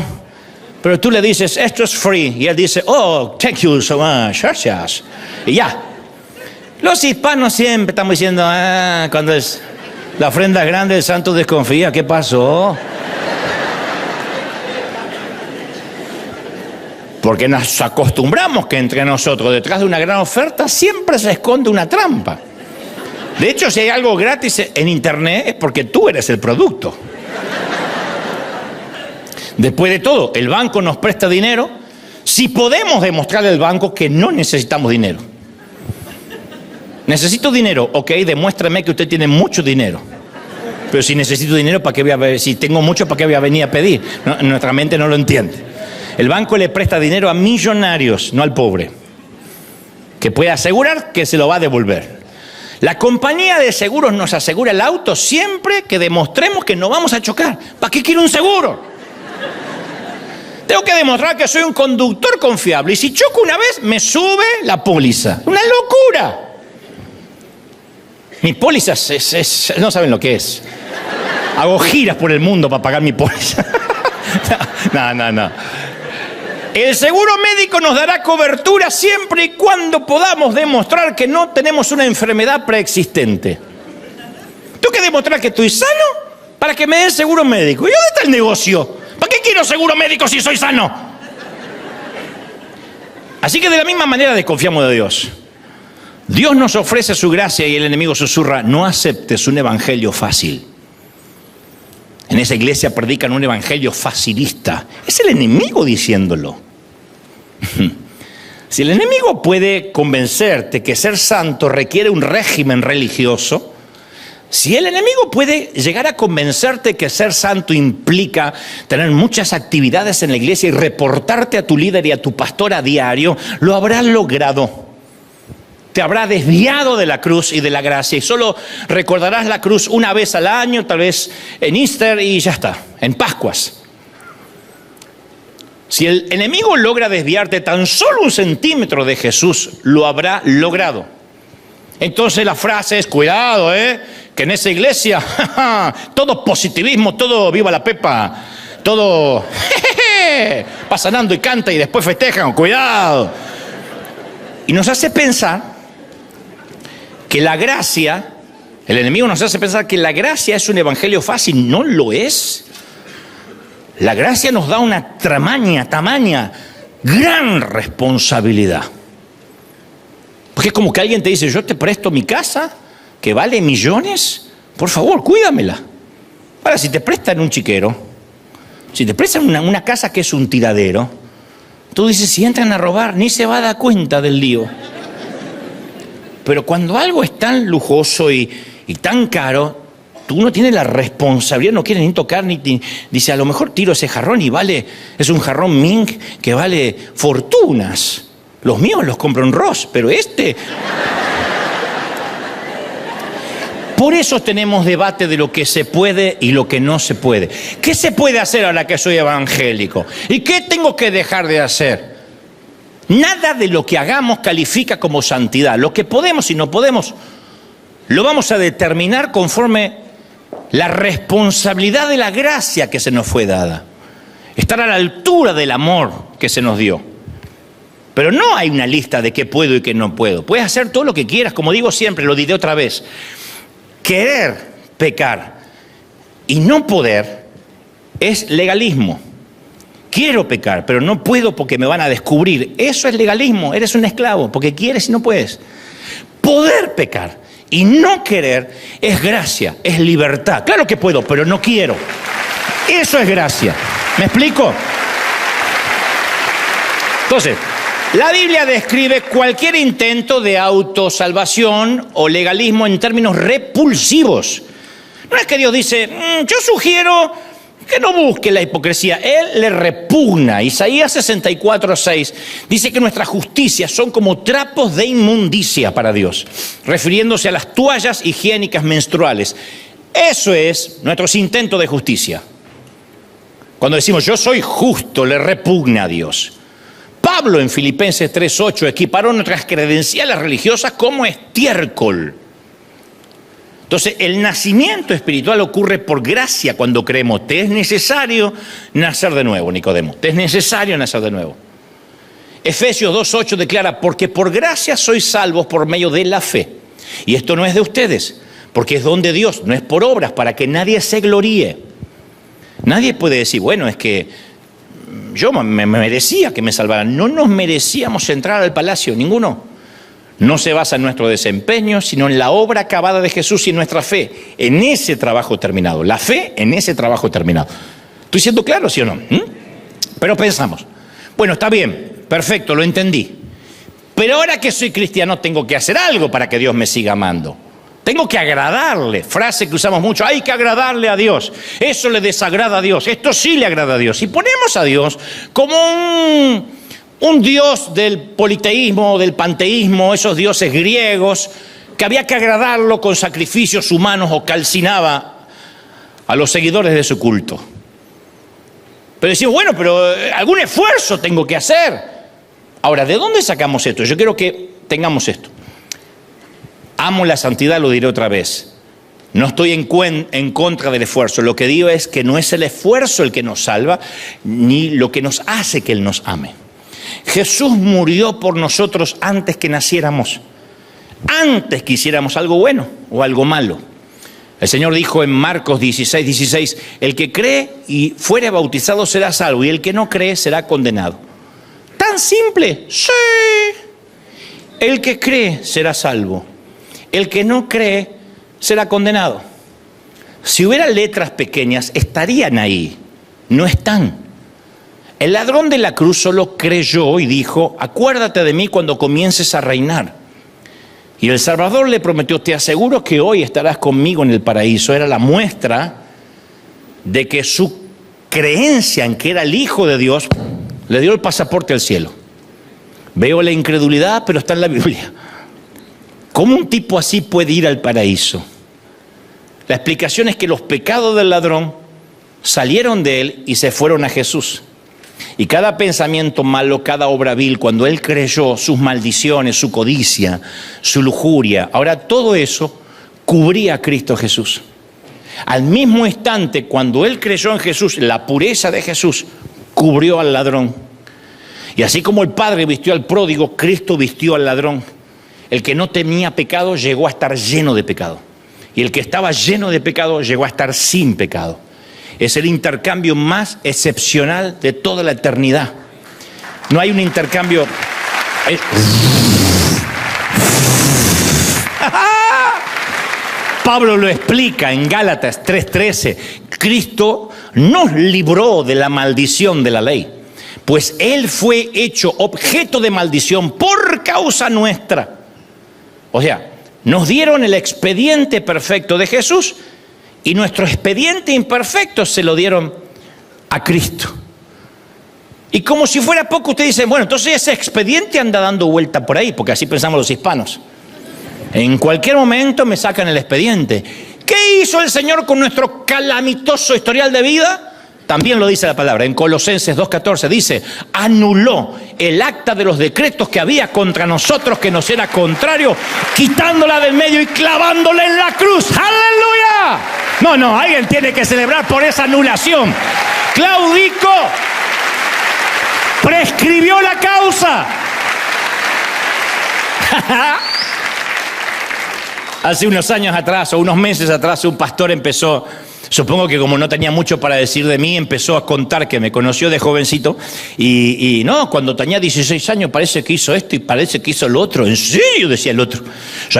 Pero tú le dices: esto es free. Y él dice: oh, thank you so much, gracias. Y ya. Los hispanos siempre estamos diciendo: cuando es la ofrenda grande, el santo desconfía. ¿Qué pasó? Porque nos acostumbramos que entre nosotros, detrás de una gran oferta, siempre se esconde una trampa. De hecho, si hay algo gratis en internet es porque tú eres el producto. Después de todo, el banco nos presta dinero si podemos demostrarle al banco que no necesitamos dinero. Necesito dinero, ok, demuéstrame que usted tiene mucho dinero. Pero si necesito dinero, ¿para qué voy a ver? Si tengo mucho, ¿para qué voy a venir a pedir? No, nuestra mente no lo entiende. El banco le presta dinero a millonarios, no al pobre, que puede asegurar que se lo va a devolver. La compañía de seguros nos asegura el auto siempre que demostremos que no vamos a chocar. ¿Para qué quiero un seguro? Tengo que demostrar que soy un conductor confiable. Y si choco una vez, me sube la póliza. ¡Una locura! Mi póliza no saben lo que es. Hago giras por el mundo para pagar mi póliza. No. El seguro médico nos dará cobertura siempre y cuando podamos demostrar que no tenemos una enfermedad preexistente. Tengo que demostrar que estoy sano para que me den seguro médico. ¿Y dónde está el negocio? ¿Para qué quiero seguro médico si soy sano? Así que de la misma manera desconfiamos de Dios. Dios nos ofrece su gracia y el enemigo susurra: no aceptes un evangelio fácil. En esa iglesia predican un evangelio facilista. Es el enemigo diciéndolo. Si el enemigo puede convencerte que ser santo requiere un régimen religioso, si el enemigo puede llegar a convencerte que ser santo implica tener muchas actividades en la iglesia y reportarte a tu líder y a tu pastor a diario, lo habrá logrado. Te habrá desviado de la cruz y de la gracia y solo recordarás la cruz una vez al año, tal vez en Easter y ya está, en Pascuas. Si el enemigo logra desviarte tan solo 1 centímetro de Jesús, lo habrá logrado. Entonces la frase es, cuidado, que en esa iglesia todo positivismo, todo viva la pepa, todo va sanando y canta y después festejan, cuidado. Y nos hace pensar que la gracia, el enemigo nos hace pensar que la gracia es un evangelio fácil. No lo es. La gracia nos da una tamaña, gran responsabilidad. Porque es como que alguien te dice, yo te presto mi casa, que vale millones, por favor, cuídamela. Ahora, si te prestan un chiquero, si te prestan una casa que es un tiradero, tú dices, si entran a robar, ni se va a dar cuenta del lío. Pero cuando algo es tan lujoso y tan caro, tú no tienes la responsabilidad, no quieres ni tocar, dice, a lo mejor tiro ese jarrón y es un jarrón Mink que vale fortunas. Los míos los compro en Ross, pero Por eso tenemos debate de lo que se puede y lo que no se puede. ¿Qué se puede hacer ahora que soy evangélico? ¿Y qué tengo que dejar de hacer? Nada de lo que hagamos califica como santidad. Lo que podemos y no podemos, lo vamos a determinar conforme la responsabilidad de la gracia que se nos fue dada. Estar a la altura del amor que se nos dio. Pero no hay una lista de qué puedo y qué no puedo. Puedes hacer todo lo que quieras, como digo siempre, lo diré otra vez. Querer pecar y no poder es legalismo. Quiero pecar, pero no puedo porque me van a descubrir. Eso es legalismo, eres un esclavo, porque quieres y no puedes. Poder pecar y no querer es gracia, es libertad. Claro que puedo, pero no quiero. Eso es gracia. ¿Me explico? Entonces, la Biblia describe cualquier intento de autosalvación o legalismo en términos repulsivos. No es que Dios dice, yo sugiero que no busque la hipocresía. Él le repugna. Isaías 64:6 dice que nuestras justicias son como trapos de inmundicia para Dios, refiriéndose a las toallas higiénicas menstruales. Eso es nuestros intentos de justicia. Cuando decimos yo soy justo, le repugna a Dios. Pablo en Filipenses 3:8 equiparó nuestras credenciales religiosas como estiércol. Entonces, el nacimiento espiritual ocurre por gracia cuando creemos. Te es necesario nacer de nuevo, Nicodemo. Te es necesario nacer de nuevo. Efesios 2:8 declara, porque por gracia sois salvos por medio de la fe. Y esto no es de ustedes, porque es don de Dios, no es por obras, para que nadie se gloríe. Nadie puede decir, bueno, es que yo me merecía que me salvaran. No nos merecíamos entrar al palacio, ninguno. No se basa en nuestro desempeño, sino en la obra acabada de Jesús y en nuestra fe, en ese trabajo terminado. La fe en ese trabajo terminado. ¿Estoy siendo claro, sí o no? Pero pensamos, bueno, está bien, perfecto, lo entendí. Pero ahora que soy cristiano tengo que hacer algo para que Dios me siga amando. Tengo que agradarle, frase que usamos mucho, hay que agradarle a Dios. Eso le desagrada a Dios, esto sí le agrada a Dios. Y ponemos a Dios como un Dios del politeísmo, del panteísmo, esos dioses griegos, que había que agradarlo con sacrificios humanos o calcinaba a los seguidores de su culto. Pero decimos, bueno, pero algún esfuerzo tengo que hacer. Ahora, ¿de dónde sacamos esto? Yo quiero que tengamos esto. Amo la santidad, lo diré otra vez. No estoy en contra del esfuerzo. Lo que digo es que no es el esfuerzo el que nos salva, ni lo que nos hace que Él nos ame. Jesús murió por nosotros antes que naciéramos, antes que hiciéramos algo bueno o algo malo. El Señor dijo en Marcos 16:16, el que cree y fuere bautizado será salvo, y el que no cree será condenado. ¿Tan simple? Sí. El que cree será salvo. El que no cree será condenado. Si hubiera letras pequeñas, estarían ahí. No están. El ladrón de la cruz solo creyó y dijo, acuérdate de mí cuando comiences a reinar. Y el Salvador le prometió, te aseguro que hoy estarás conmigo en el paraíso. Era la muestra de que su creencia en que era el Hijo de Dios le dio el pasaporte al cielo. Veo la incredulidad, pero está en la Biblia. ¿Cómo un tipo así puede ir al paraíso? La explicación es que los pecados del ladrón salieron de él y se fueron a Jesús. Y cada pensamiento malo, cada obra vil, cuando él creyó, sus maldiciones, su codicia, su lujuria, ahora todo eso cubría a Cristo Jesús. Al mismo instante, cuando él creyó en Jesús, la pureza de Jesús cubrió al ladrón. Y así como el Padre vistió al pródigo, Cristo vistió al ladrón. El que no tenía pecado llegó a estar lleno de pecado. Y el que estaba lleno de pecado llegó a estar sin pecado. Es el intercambio más excepcional de toda la eternidad. No hay un intercambio... Pablo lo explica en Gálatas 3:13. Cristo nos libró de la maldición de la ley, pues Él fue hecho objeto de maldición por causa nuestra. O sea, nos dieron el expediente perfecto de Jesús y nuestro expediente imperfecto se lo dieron a Cristo. Y como si fuera poco, ustedes dicen, bueno, entonces ese expediente anda dando vuelta por ahí, porque así pensamos los hispanos. En cualquier momento me sacan el expediente. ¿Qué hizo el Señor con nuestro calamitoso historial de vida? También lo dice la palabra. En Colosenses 2:14 dice, anuló el acta de los decretos que había contra nosotros, que nos era contrario, quitándola del medio y clavándola en la cruz. ¡Aleluya! No, alguien tiene que celebrar por esa anulación. Claudico prescribió la causa. Hace unos años atrás, o unos meses atrás, un pastor empezó, supongo que como no tenía mucho para decir de mí, empezó a contar que me conoció de jovencito. Y no, cuando tenía 16 años parece que hizo esto y parece que hizo lo otro. ¿En serio? Decía el otro. Sí.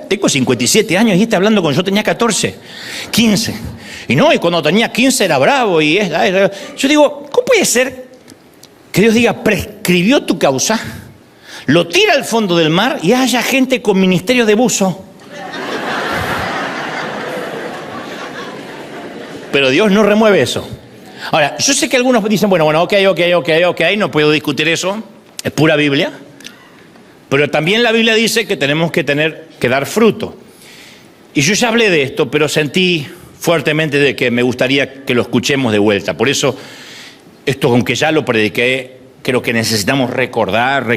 Tengo 57 años y está hablando cuando yo tenía 14, 15. Y no, y cuando tenía 15 era bravo. Yo digo, ¿cómo puede ser que Dios diga, prescribió tu causa? Lo tira al fondo del mar y haya gente con ministerio de buzo. Pero Dios no remueve eso. Ahora, yo sé que algunos dicen, bueno, ok, no puedo discutir eso, es pura Biblia. Pero también la Biblia dice que tenemos que dar fruto. Y yo ya hablé de esto, pero sentí fuertemente de que me gustaría que lo escuchemos de vuelta. Por eso, esto, aunque ya lo prediqué, creo que necesitamos recordar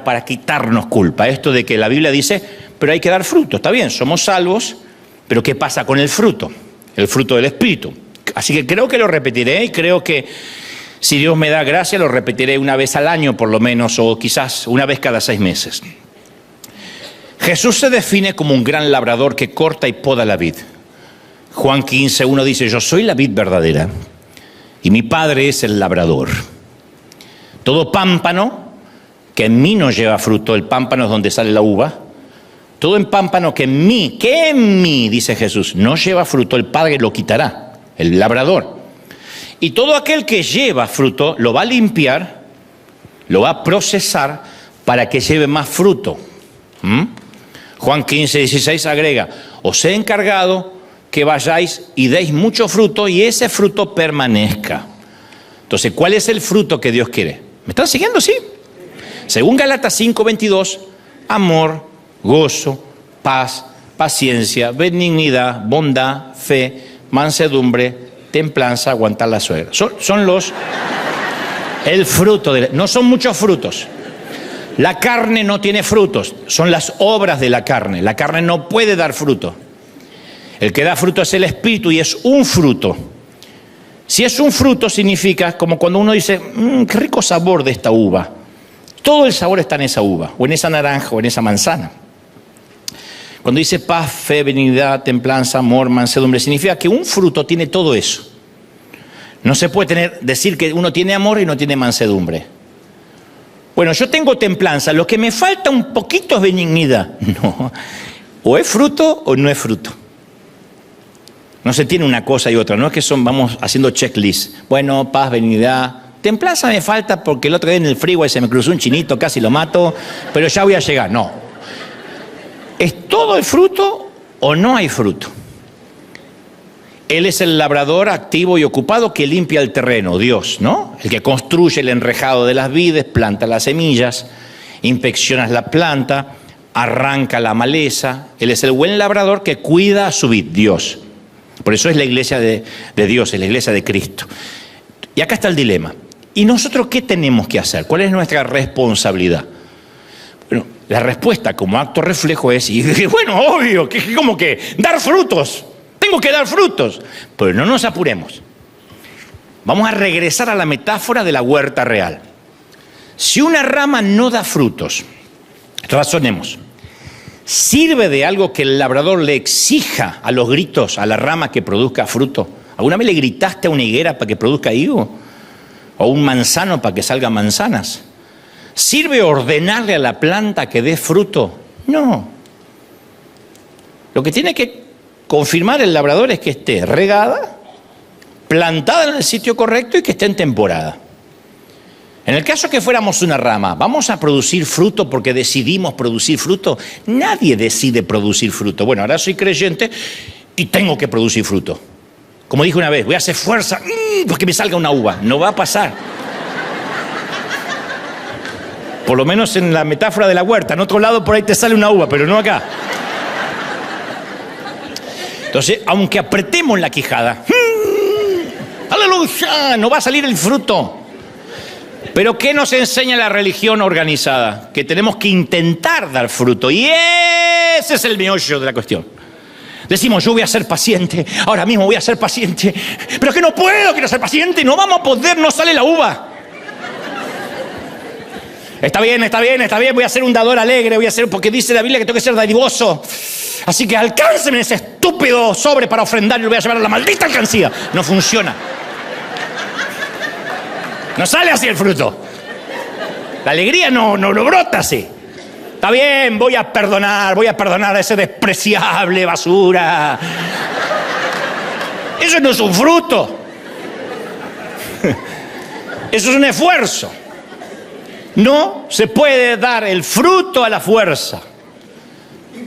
para quitarnos culpa. Esto de que la Biblia dice, pero hay que dar fruto. Está bien, somos salvos, pero ¿qué pasa con el fruto? El fruto del Espíritu. Así que creo que lo repetiré y creo que si Dios me da gracia lo repetiré una vez al año por lo menos, o quizás una vez cada 6 meses. Jesús se define como un gran labrador que corta y poda la vid. Juan 15:1 dice, yo soy la vid verdadera y mi Padre es el labrador. Todo pámpano que en mí no lleva fruto, el pámpano es donde sale la uva, todo en pámpano que en mí, dice Jesús, no lleva fruto, el Padre lo quitará, el labrador. Y todo aquel que lleva fruto lo va a limpiar, lo va a procesar para que lleve más fruto. Juan 15:16 agrega, os he encargado que vayáis y deis mucho fruto y ese fruto permanezca. Entonces, ¿cuál es el fruto que Dios quiere? ¿Me están siguiendo? Sí. Según Gálatas 5:22, amor, gozo, paz, paciencia, benignidad, bondad, fe, mansedumbre, templanza, aguantar la suegra. Son el fruto, no son muchos frutos. La carne no tiene frutos, son las obras de la carne. La carne no puede dar fruto. El que da fruto es el Espíritu y es un fruto. Si es un fruto significa como cuando uno dice, qué rico sabor de esta uva. Todo el sabor está en esa uva, o en esa naranja, o en esa manzana. Cuando dice paz, fe, benignidad, templanza, amor, mansedumbre, significa que un fruto tiene todo eso. No se puede decir que uno tiene amor y no tiene mansedumbre. Bueno, yo tengo templanza, lo que me falta un poquito es benignidad. No, o es fruto o no es fruto. No se tiene una cosa y otra, no es que vamos haciendo checklist. Bueno, paz, benignidad. Templanza me falta porque el otro día en el freeway se me cruzó un chinito, casi lo mato, pero ya voy a llegar. No. ¿Es todo el fruto o no hay fruto? Él es el labrador activo y ocupado que limpia el terreno, Dios, ¿no? El que construye el enrejado de las vides, planta las semillas, inspecciona la planta, arranca la maleza. Él es el buen labrador que cuida a su vid, Dios. Por eso es la iglesia de Dios, es la iglesia de Cristo. Y acá está el dilema. ¿Y nosotros qué tenemos que hacer? ¿Cuál es nuestra responsabilidad? Bueno, la respuesta como acto reflejo es, y bueno, obvio, que como que dar frutos. Tengo que dar frutos. Pero no nos apuremos. Vamos a regresar a la metáfora de la huerta real. Si una rama no da frutos, razonemos. ¿Sirve de algo que el labrador le exija a los gritos a la rama que produzca fruto? ¿Alguna vez le gritaste a una higuera para que produzca higo? ¿O a un manzano para que salgan manzanas? ¿Sirve ordenarle a la planta que dé fruto? No. Lo que tiene que confirmar el labrador es que esté regada, plantada en el sitio correcto y que esté en temporada. En el caso que fuéramos una rama, ¿vamos a producir fruto porque decidimos producir fruto? Nadie decide producir fruto. Bueno, ahora soy creyente y tengo que producir fruto. Como dije una vez, voy a hacer fuerza para que me salga una uva. No va a pasar. Por lo menos en la metáfora de la huerta. En otro lado por ahí te sale una uva, pero no acá. Entonces, aunque apretemos la quijada, ¡aleluya!, no va a salir el fruto. Pero ¿qué nos enseña la religión organizada? Que tenemos que intentar dar fruto. Y ese es el meollo de la cuestión. Decimos, yo voy a ser paciente, ahora mismo voy a ser paciente. Pero es que no puedo, quiero ser paciente, no vamos a poder, no sale la uva. Está bien, voy a ser un dador alegre, porque dice la Biblia que tengo que ser dadivoso. Así que alcánceme ese estúpido sobre para ofrendar y lo voy a llevar a la maldita alcancía. No funciona. No sale así el fruto. La alegría no brota así. Está bien, voy a perdonar a ese despreciable basura. Eso no es un fruto. Eso es un esfuerzo. No se puede dar el fruto a la fuerza.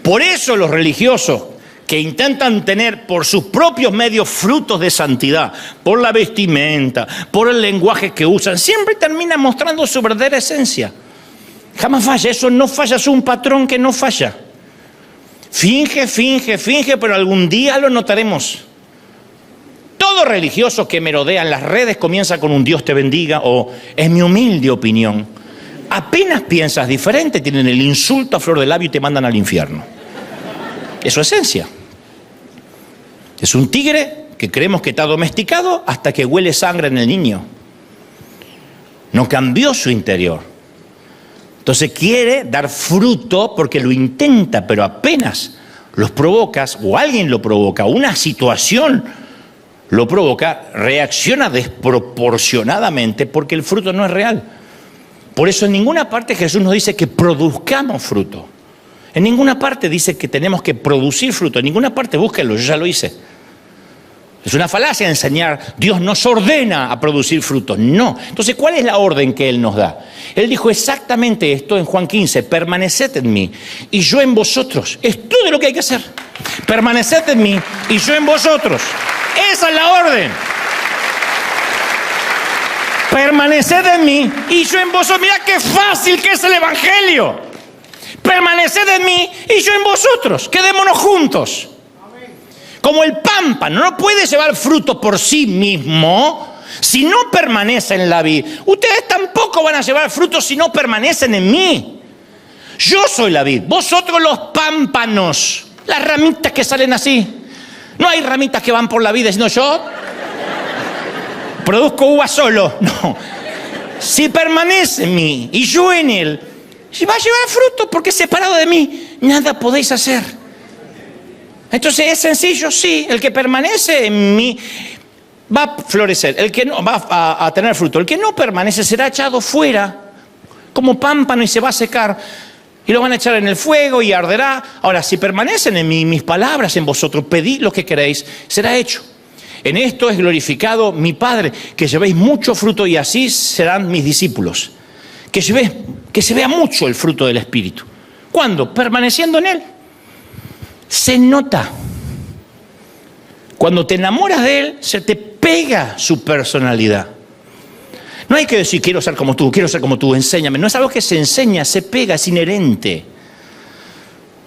Por eso los religiosos que intentan tener por sus propios medios frutos de santidad, por la vestimenta, por el lenguaje que usan, siempre terminan mostrando su verdadera esencia. Jamás falla, eso no falla, es un patrón que no falla. Finge, pero algún día lo notaremos. Todo religioso que merodea en las redes comienza con un Dios te bendiga o es mi humilde opinión. Apenas piensas diferente, tienen el insulto a flor de labio y te mandan al infierno. Es su esencia. Es un tigre que creemos que está domesticado hasta que huele sangre en el niño. No cambió su interior. Entonces quiere dar fruto porque lo intenta, pero apenas los provocas, o alguien lo provoca, una situación lo provoca, reacciona desproporcionadamente porque el fruto no es real. Por eso en ninguna parte Jesús nos dice que produzcamos fruto. En ninguna parte dice que tenemos que producir fruto. En ninguna parte, búsquenlo, yo ya lo hice. Es una falacia enseñar, Dios nos ordena a producir frutos. No. Entonces, ¿cuál es la orden que Él nos da? Él dijo exactamente esto en Juan 15, permaneced en mí y yo en vosotros. Es todo lo que hay que hacer. Permaneced en mí y yo en vosotros. Esa es la orden. Permaneced en mí y yo en vosotros. Mirá qué fácil que es el Evangelio. Permaneced en mí y yo en vosotros. Quedémonos juntos. Como el pámpano no puede llevar fruto por sí mismo si no permanece en la vid. Ustedes tampoco van a llevar fruto si no permanecen en mí. Yo soy la vid, vosotros los pámpanos, las ramitas que salen así. No hay ramitas que van por la vida diciendo yo produzco uva solo. No. Si permanece en mí y yo en él, va a llevar fruto porque separado de mí nada podéis hacer. Entonces es sencillo, sí, el que permanece en mí va a florecer, el que no va a tener fruto, el que no permanece será echado fuera como pámpano y se va a secar y lo van a echar en el fuego y arderá. Ahora, si permanecen en mí, mis palabras en vosotros, pedid lo que queréis, será hecho. En esto es glorificado mi Padre, que llevéis mucho fruto y así serán mis discípulos. Que se vea mucho el fruto del Espíritu. ¿Cuándo? Permaneciendo en Él. Se nota. Cuando te enamoras de Él, se te pega su personalidad. No hay que decir, quiero ser como tú, enséñame. No es algo que se enseña, se pega, es inherente.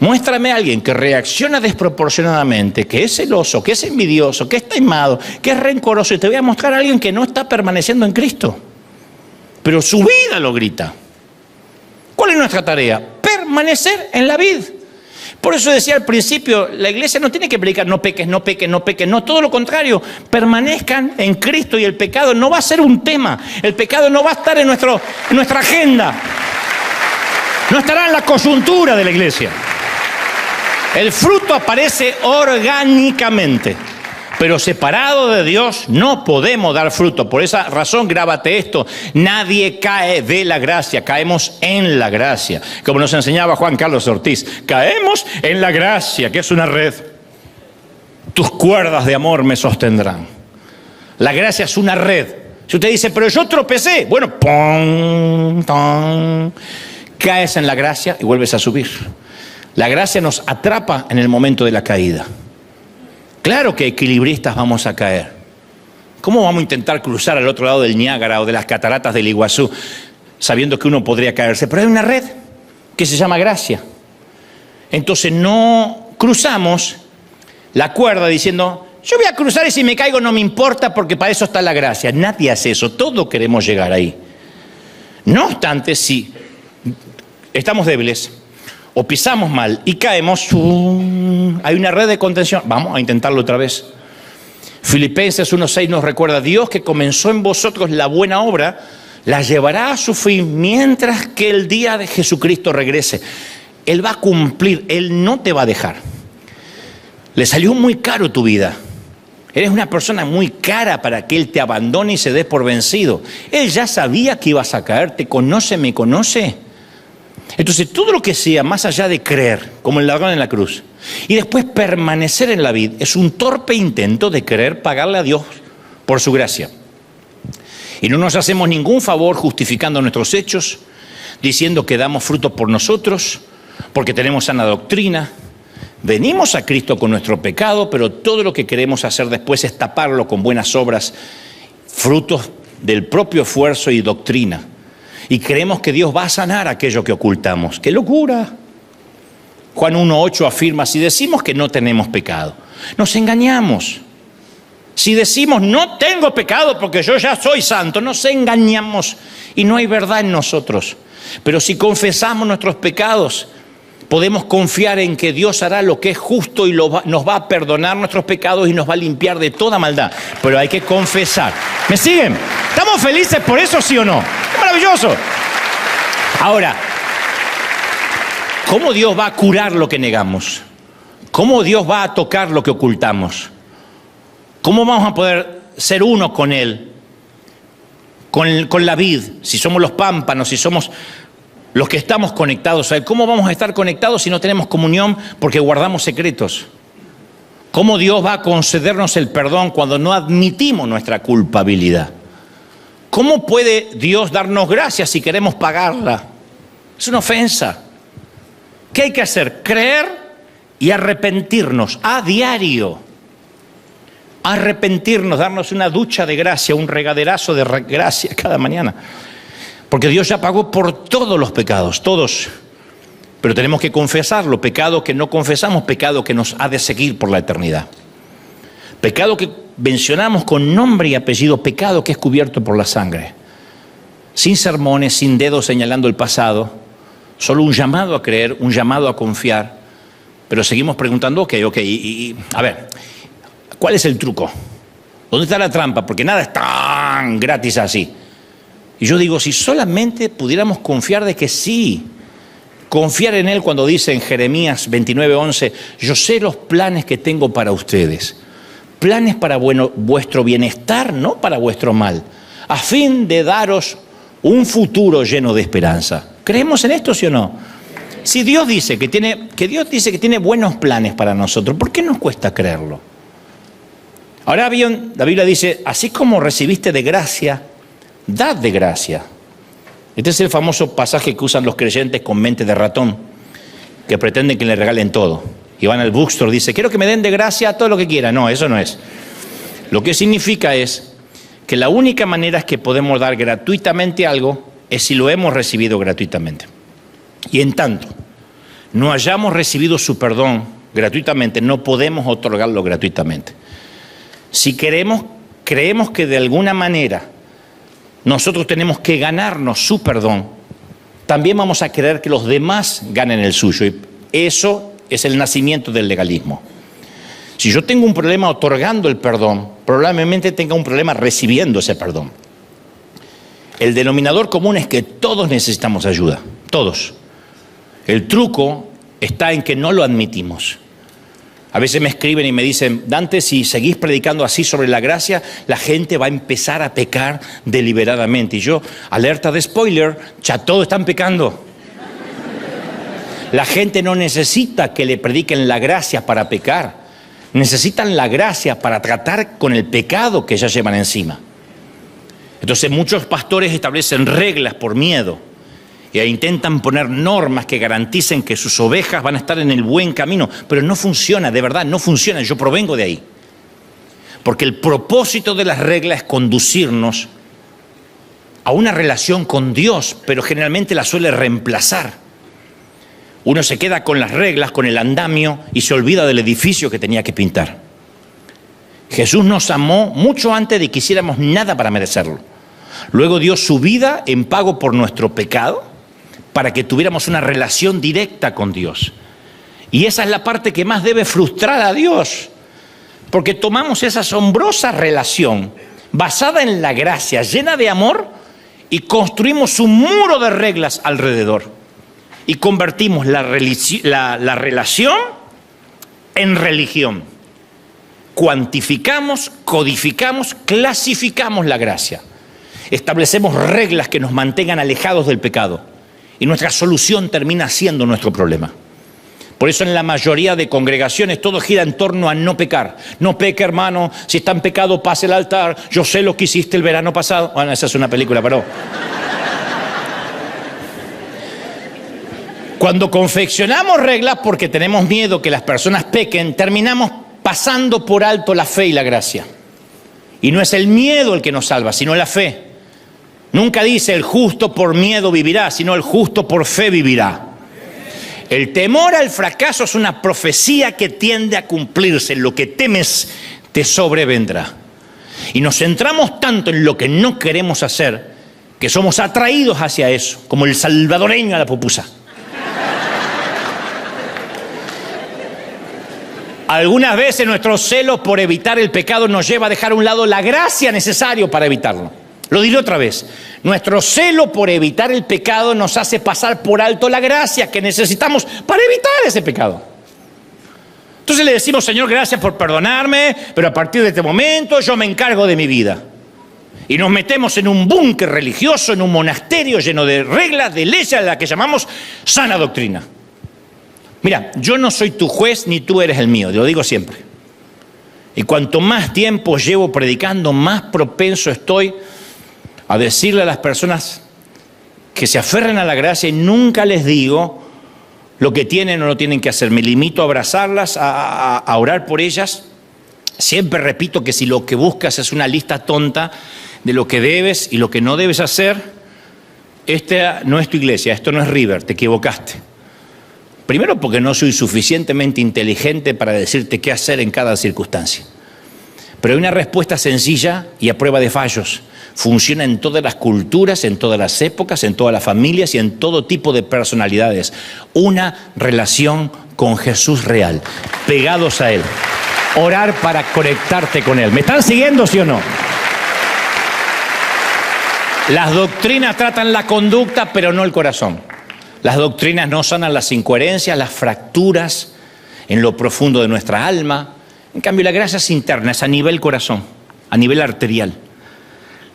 Muéstrame a alguien que reacciona desproporcionadamente, que es celoso, que es envidioso, que es taimado, que es rencoroso, y te voy a mostrar a alguien que no está permaneciendo en Cristo. Pero su vida lo grita. ¿Cuál es nuestra tarea? Permanecer en la vid. Por eso decía al principio, la iglesia no tiene que predicar no peques, no peques, no peques, no, todo lo contrario, permanezcan en Cristo y el pecado no va a ser un tema, el pecado no va a estar en nuestra agenda, no estará en la coyuntura de la iglesia. El fruto aparece orgánicamente, pero separado de Dios no podemos dar fruto. Por esa razón, grábate esto: nadie cae de la gracia, caemos en la gracia. Como nos enseñaba Juan Carlos Ortiz, caemos en la gracia, que es una red. Tus cuerdas de amor me sostendrán. La gracia es una red. Si usted dice, pero yo tropecé, bueno, ¡pum! ¡Tom! Caes en la gracia y vuelves a subir. La gracia nos atrapa en el momento de la caída. Claro que equilibristas vamos a caer. ¿Cómo vamos a intentar cruzar al otro lado del Niágara o de las cataratas del Iguazú sabiendo que uno podría caerse? Pero hay una red que se llama gracia. Entonces no cruzamos la cuerda diciendo, yo voy a cruzar y si me caigo no me importa porque para eso está la gracia. Nadie hace eso, todos queremos llegar ahí. No obstante, si estamos débiles o pisamos mal y caemos, hay una red de contención. Vamos a intentarlo otra vez. Filipenses 1:6 nos recuerda: Dios que comenzó en vosotros la buena obra, la llevará a su fin mientras que el día de Jesucristo regrese. Él va a cumplir, Él no te va a dejar. Le salió muy caro tu vida. Eres una persona muy cara para que Él te abandone y se dé por vencido. Él ya sabía que ibas a caer, te conoce, me conoce. Entonces todo lo que sea más allá de creer, como el ladrón en la cruz, y después permanecer en la vid, es un torpe intento de querer pagarle a Dios por su gracia. Y no nos hacemos ningún favor justificando nuestros hechos, diciendo que damos fruto por nosotros, porque tenemos sana doctrina. Venimos a Cristo con nuestro pecado, pero todo lo que queremos hacer después es taparlo con buenas obras, frutos del propio esfuerzo y doctrina. Y creemos que Dios va a sanar aquello que ocultamos. ¡Qué locura! Juan 1:8 afirma: si decimos que no tenemos pecado, nos engañamos. Si decimos no tengo pecado porque yo ya soy santo, nos engañamos y no hay verdad en nosotros. Pero si confesamos nuestros pecados, podemos confiar en que Dios hará lo que es justo y nos va a perdonar nuestros pecados y nos va a limpiar de toda maldad. Pero hay que confesar. ¿Me siguen? ¿Estamos felices por eso, sí o no? ¡Es maravilloso! Ahora, ¿cómo Dios va a curar lo que negamos? ¿Cómo Dios va a tocar lo que ocultamos? ¿Cómo vamos a poder ser uno con Él? Con la vid, si somos los pámpanos, si somos los que estamos conectados a Él. ¿Cómo vamos a estar conectados si no tenemos comunión porque guardamos secretos? ¿Cómo Dios va a concedernos el perdón cuando no admitimos nuestra culpabilidad? ¿Cómo puede Dios darnos gracia si queremos pagarla? Es una ofensa. ¿Qué hay que hacer? Creer y arrepentirnos a diario. Arrepentirnos, darnos una ducha de gracia, un regaderazo de gracia cada mañana. Porque Dios ya pagó por todos los pecados, todos. Pero tenemos que confesarlo. Pecado que no confesamos, pecado que nos ha de seguir por la eternidad. Pecado que mencionamos con nombre y apellido, pecado que es cubierto por la sangre. Sin sermones, sin dedos señalando el pasado. Solo un llamado a creer, un llamado a confiar. Pero seguimos preguntando, a ver, ¿cuál es el truco? ¿Dónde está la trampa? Porque nada es tan gratis así. Y yo digo, si solamente pudiéramos confiar de que sí, confiar en Él cuando dice en Jeremías 29:11, yo sé los planes que tengo para ustedes, planes para vuestro bienestar, no para vuestro mal, a fin de daros un futuro lleno de esperanza. ¿Creemos en esto, sí o no? Si Dios dice que tiene buenos planes para nosotros, ¿por qué nos cuesta creerlo? Ahora bien, la Biblia dice, así como recibiste de gracia, dad de gracia. Este es el famoso pasaje que usan los creyentes con mente de ratón, que pretenden que le regalen todo. Y van al bookstore, dice, quiero que me den de gracia todo lo que quiera. No, eso no es. Lo que significa es que la única manera es que podemos dar gratuitamente algo es si lo hemos recibido gratuitamente. Y en tanto no hayamos recibido su perdón gratuitamente, no podemos otorgarlo gratuitamente. Si creemos que de alguna manera nosotros tenemos que ganarnos su perdón, también vamos a querer que los demás ganen el suyo. Y eso es el nacimiento del legalismo. Si yo tengo un problema otorgando el perdón, probablemente tenga un problema recibiendo ese perdón. El denominador común es que todos necesitamos ayuda, todos. El truco está en que no lo admitimos. A veces me escriben y me dicen: Dante, si seguís predicando así sobre la gracia, la gente va a empezar a pecar deliberadamente. Y yo, alerta de spoiler, ya todos están pecando. La gente no necesita que le prediquen la gracia para pecar. Necesitan la gracia para tratar con el pecado que ya llevan encima. Entonces muchos pastores establecen reglas por miedo e intentan poner normas que garanticen que sus ovejas van a estar en el buen camino, pero no funciona, de verdad, no funciona. Yo provengo de ahí. Porque el propósito de las reglas es conducirnos a una relación con Dios, pero generalmente la suele reemplazar. Uno se queda con las reglas, con el andamio, y se olvida del edificio que tenía que pintar. Jesús nos amó mucho antes de que hiciéramos nada para merecerlo. Luego dio su vida en pago por nuestro pecado, para que tuviéramos una relación directa con Dios. Y esa es la parte que más debe frustrar a Dios, porque tomamos esa asombrosa relación basada en la gracia, llena de amor, y construimos un muro de reglas alrededor. Y convertimos la relación en religión. Cuantificamos, codificamos, clasificamos la gracia. Establecemos reglas que nos mantengan alejados del pecado. Y nuestra solución termina siendo nuestro problema. Por eso en la mayoría de congregaciones todo gira en torno a no pecar. No peque, hermano, si está en pecado pase el altar. Yo sé lo que hiciste el verano pasado. Bueno, esa es una película, pero... Cuando confeccionamos reglas porque tenemos miedo que las personas pequen, terminamos pasando por alto la fe y la gracia. Y no es el miedo el que nos salva, sino la fe. Nunca dice el justo por miedo vivirá, sino el justo por fe vivirá. El temor al fracaso es una profecía que tiende a cumplirse. Lo que temes te sobrevendrá. Y nos centramos tanto en lo que no queremos hacer que somos atraídos hacia eso, como el salvadoreño a la pupusa. Algunas veces nuestro celo por evitar el pecado nos lleva a dejar a un lado la gracia necesaria para evitarlo. Lo diré otra vez. Nuestro celo por evitar el pecado nos hace pasar por alto la gracia que necesitamos para evitar ese pecado. Entonces le decimos: Señor, gracias por perdonarme, pero a partir de este momento yo me encargo de mi vida. Y nos metemos en un búnker religioso, en un monasterio lleno de reglas, de leyes, a la que llamamos sana doctrina. Mira, yo no soy tu juez ni tú eres el mío, te lo digo siempre. Y cuanto más tiempo llevo predicando, más propenso estoy a decirle a las personas que se aferren a la gracia, y nunca les digo lo que tienen o no tienen que hacer. Me limito a abrazarlas, a orar por ellas. Siempre repito que si lo que buscas es una lista tonta de lo que debes y lo que no debes hacer, esta no es tu iglesia, esto no es River, te equivocaste. Primero porque no soy suficientemente inteligente para decirte qué hacer en cada circunstancia. Pero hay una respuesta sencilla y a prueba de fallos. Funciona en todas las culturas, en todas las épocas, en todas las familias y en todo tipo de personalidades. Una relación con Jesús real, pegados a Él. Orar para conectarte con Él. ¿Me están siguiendo, sí o no? Las doctrinas tratan la conducta, pero no el corazón. Las doctrinas no sanan las incoherencias, las fracturas en lo profundo de nuestra alma. En cambio, la gracia es interna, es a nivel corazón, a nivel arterial.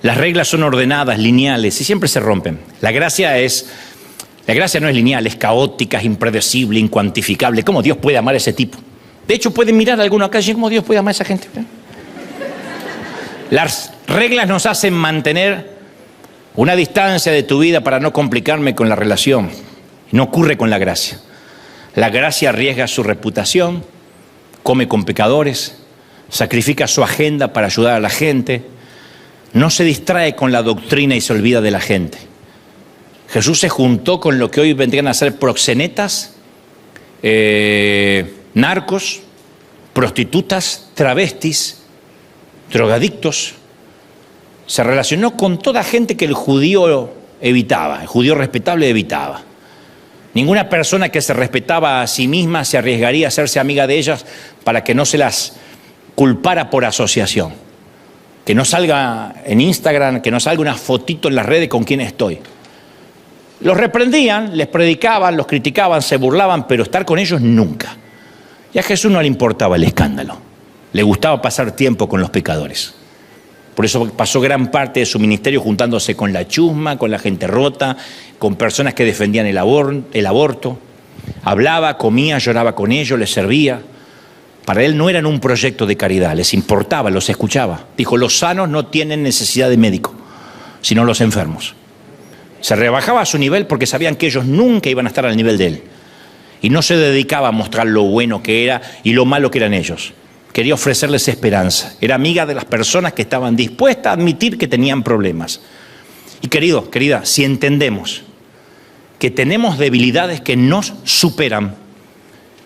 Las reglas son ordenadas, lineales y siempre se rompen. La gracia no es lineal, es caótica, es impredecible, incuantificable. ¿Cómo Dios puede amar a ese tipo? De hecho, pueden mirar a alguno acá y decir: ¿cómo Dios puede amar a esa gente? Las reglas nos hacen mantener una distancia de tu vida para no complicarme con la relación. No ocurre con la gracia. La gracia arriesga su reputación, come con pecadores, sacrifica su agenda para ayudar a la gente, no se distrae con la doctrina y se olvida de la gente. Jesús se juntó con lo que hoy vendrían a ser proxenetas narcos, prostitutas, travestis, drogadictos. Se relacionó con toda gente que el judío evitaba, el judío respetable evitaba. Ninguna persona que se respetaba a sí misma se arriesgaría a hacerse amiga de ellas para que no se las culpara por asociación. Que no salga en Instagram, que no salga una fotito en las redes con quién estoy. Los reprendían, les predicaban, los criticaban, se burlaban, pero estar con ellos nunca. Y a Jesús no le importaba el escándalo. Le gustaba pasar tiempo con los pecadores. Por eso pasó gran parte de su ministerio juntándose con la chusma, con la gente rota, con personas que defendían el aborto. Hablaba, comía, lloraba con ellos, les servía. Para él no eran un proyecto de caridad, les importaba, los escuchaba. Dijo, los sanos no tienen necesidad de médico, sino los enfermos. Se rebajaba a su nivel porque sabían que ellos nunca iban a estar al nivel de él. Y no se dedicaba a mostrar lo bueno que era y lo malo que eran ellos. Quería ofrecerles esperanza. Era amiga de las personas que estaban dispuestas a admitir que tenían problemas. Y querido, querida, si entendemos que tenemos debilidades que nos superan,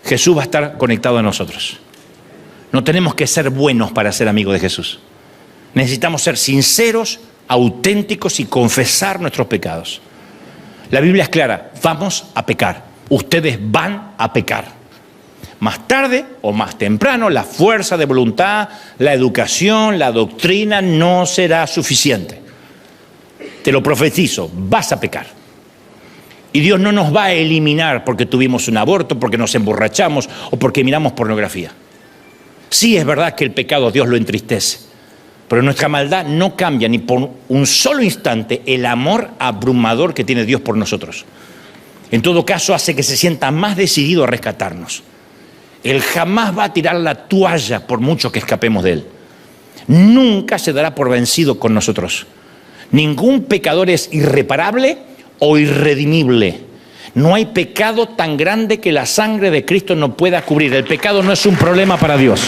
Jesús va a estar conectado a nosotros. No tenemos que ser buenos para ser amigos de Jesús. Necesitamos ser sinceros, auténticos y confesar nuestros pecados. La Biblia es clara, vamos a pecar. Ustedes van a pecar. Más tarde o más temprano, la fuerza de voluntad, la educación, la doctrina no será suficiente. Te lo profetizo, vas a pecar. Y Dios no nos va a eliminar porque tuvimos un aborto, porque nos emborrachamos o porque miramos pornografía. Sí, es verdad que el pecado Dios lo entristece, pero nuestra maldad no cambia ni por un solo instante el amor abrumador que tiene Dios por nosotros. En todo caso, hace que se sienta más decidido a rescatarnos. Él jamás va a tirar la toalla por mucho que escapemos de él. Nunca se dará por vencido con nosotros. Ningún pecador es irreparable o irredimible. No hay pecado tan grande que la sangre de Cristo no pueda cubrir. El pecado no es un problema para Dios.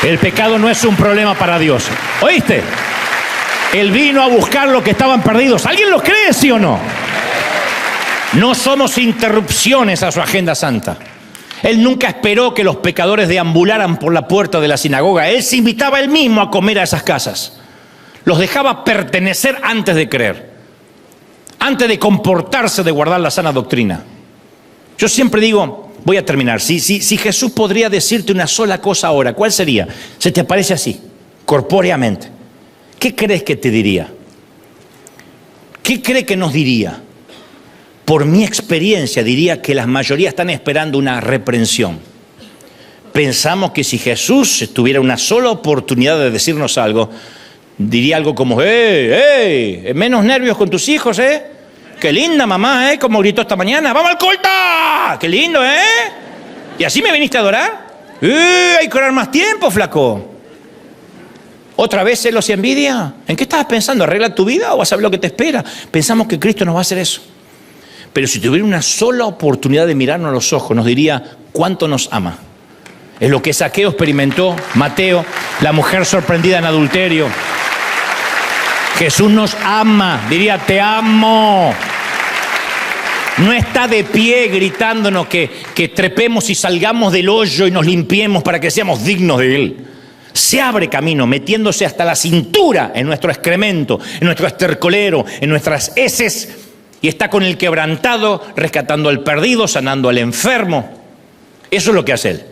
El pecado no es un problema para Dios. ¿Oíste? Él vino a buscar lo que estaban perdidos. ¿Alguien lo cree, sí o no? No somos interrupciones a su agenda santa. Él nunca esperó que los pecadores deambularan por la puerta de la sinagoga. Él se invitaba él mismo a comer a esas casas. Los dejaba pertenecer antes de creer, antes de comportarse, de guardar la sana doctrina. Yo siempre digo, voy a terminar, si Jesús podría decirte una sola cosa ahora, ¿cuál sería? Se te aparece así, corpóreamente. ¿Qué crees que te diría? ¿Qué cree que nos diría? Por mi experiencia diría que la mayoría están esperando una reprensión. Pensamos que si Jesús tuviera una sola oportunidad de decirnos algo, diría algo como, menos nervios con tus hijos, qué linda mamá, como gritó esta mañana, ¡vamos al culto! ¡Qué lindo, ¿Y así me viniste a adorar? Hay que orar más tiempo, flaco. ¿Otra vez celos y envidia? ¿En qué estabas pensando? ¿Arregla tu vida o vas a ver lo que te espera? Pensamos que Cristo nos va a hacer eso. Pero si tuviera una sola oportunidad de mirarnos a los ojos, nos diría cuánto nos ama. Es lo que Zaqueo experimentó, Mateo, la mujer sorprendida en adulterio. Jesús nos ama, diría, te amo. No está de pie gritándonos que trepemos y salgamos del hoyo y nos limpiemos para que seamos dignos de Él. Se abre camino, metiéndose hasta la cintura en nuestro excremento, en nuestro estercolero, en nuestras heces. Y está con el quebrantado, rescatando al perdido, sanando al enfermo. Eso es lo que hace Él.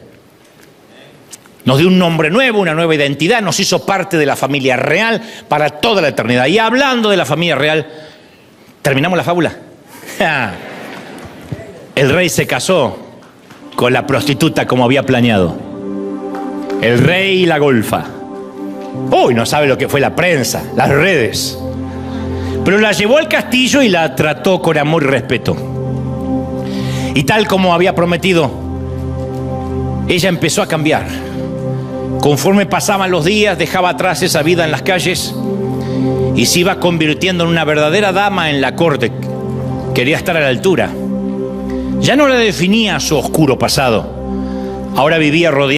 Nos dio un nombre nuevo, una nueva identidad, nos hizo parte de la familia real para toda la eternidad. Y hablando de la familia real, ¿terminamos la fábula? El rey se casó con la prostituta como había planeado. El rey y la golfa. Uy, no sabe lo que fue la prensa, las redes. Pero la llevó al castillo y la trató con amor y respeto. Y tal como había prometido, ella empezó a cambiar. Conforme pasaban los días, dejaba atrás esa vida en las calles y se iba convirtiendo en una verdadera dama en la corte. Quería estar a la altura. Ya no la definía su oscuro pasado. Ahora vivía rodeada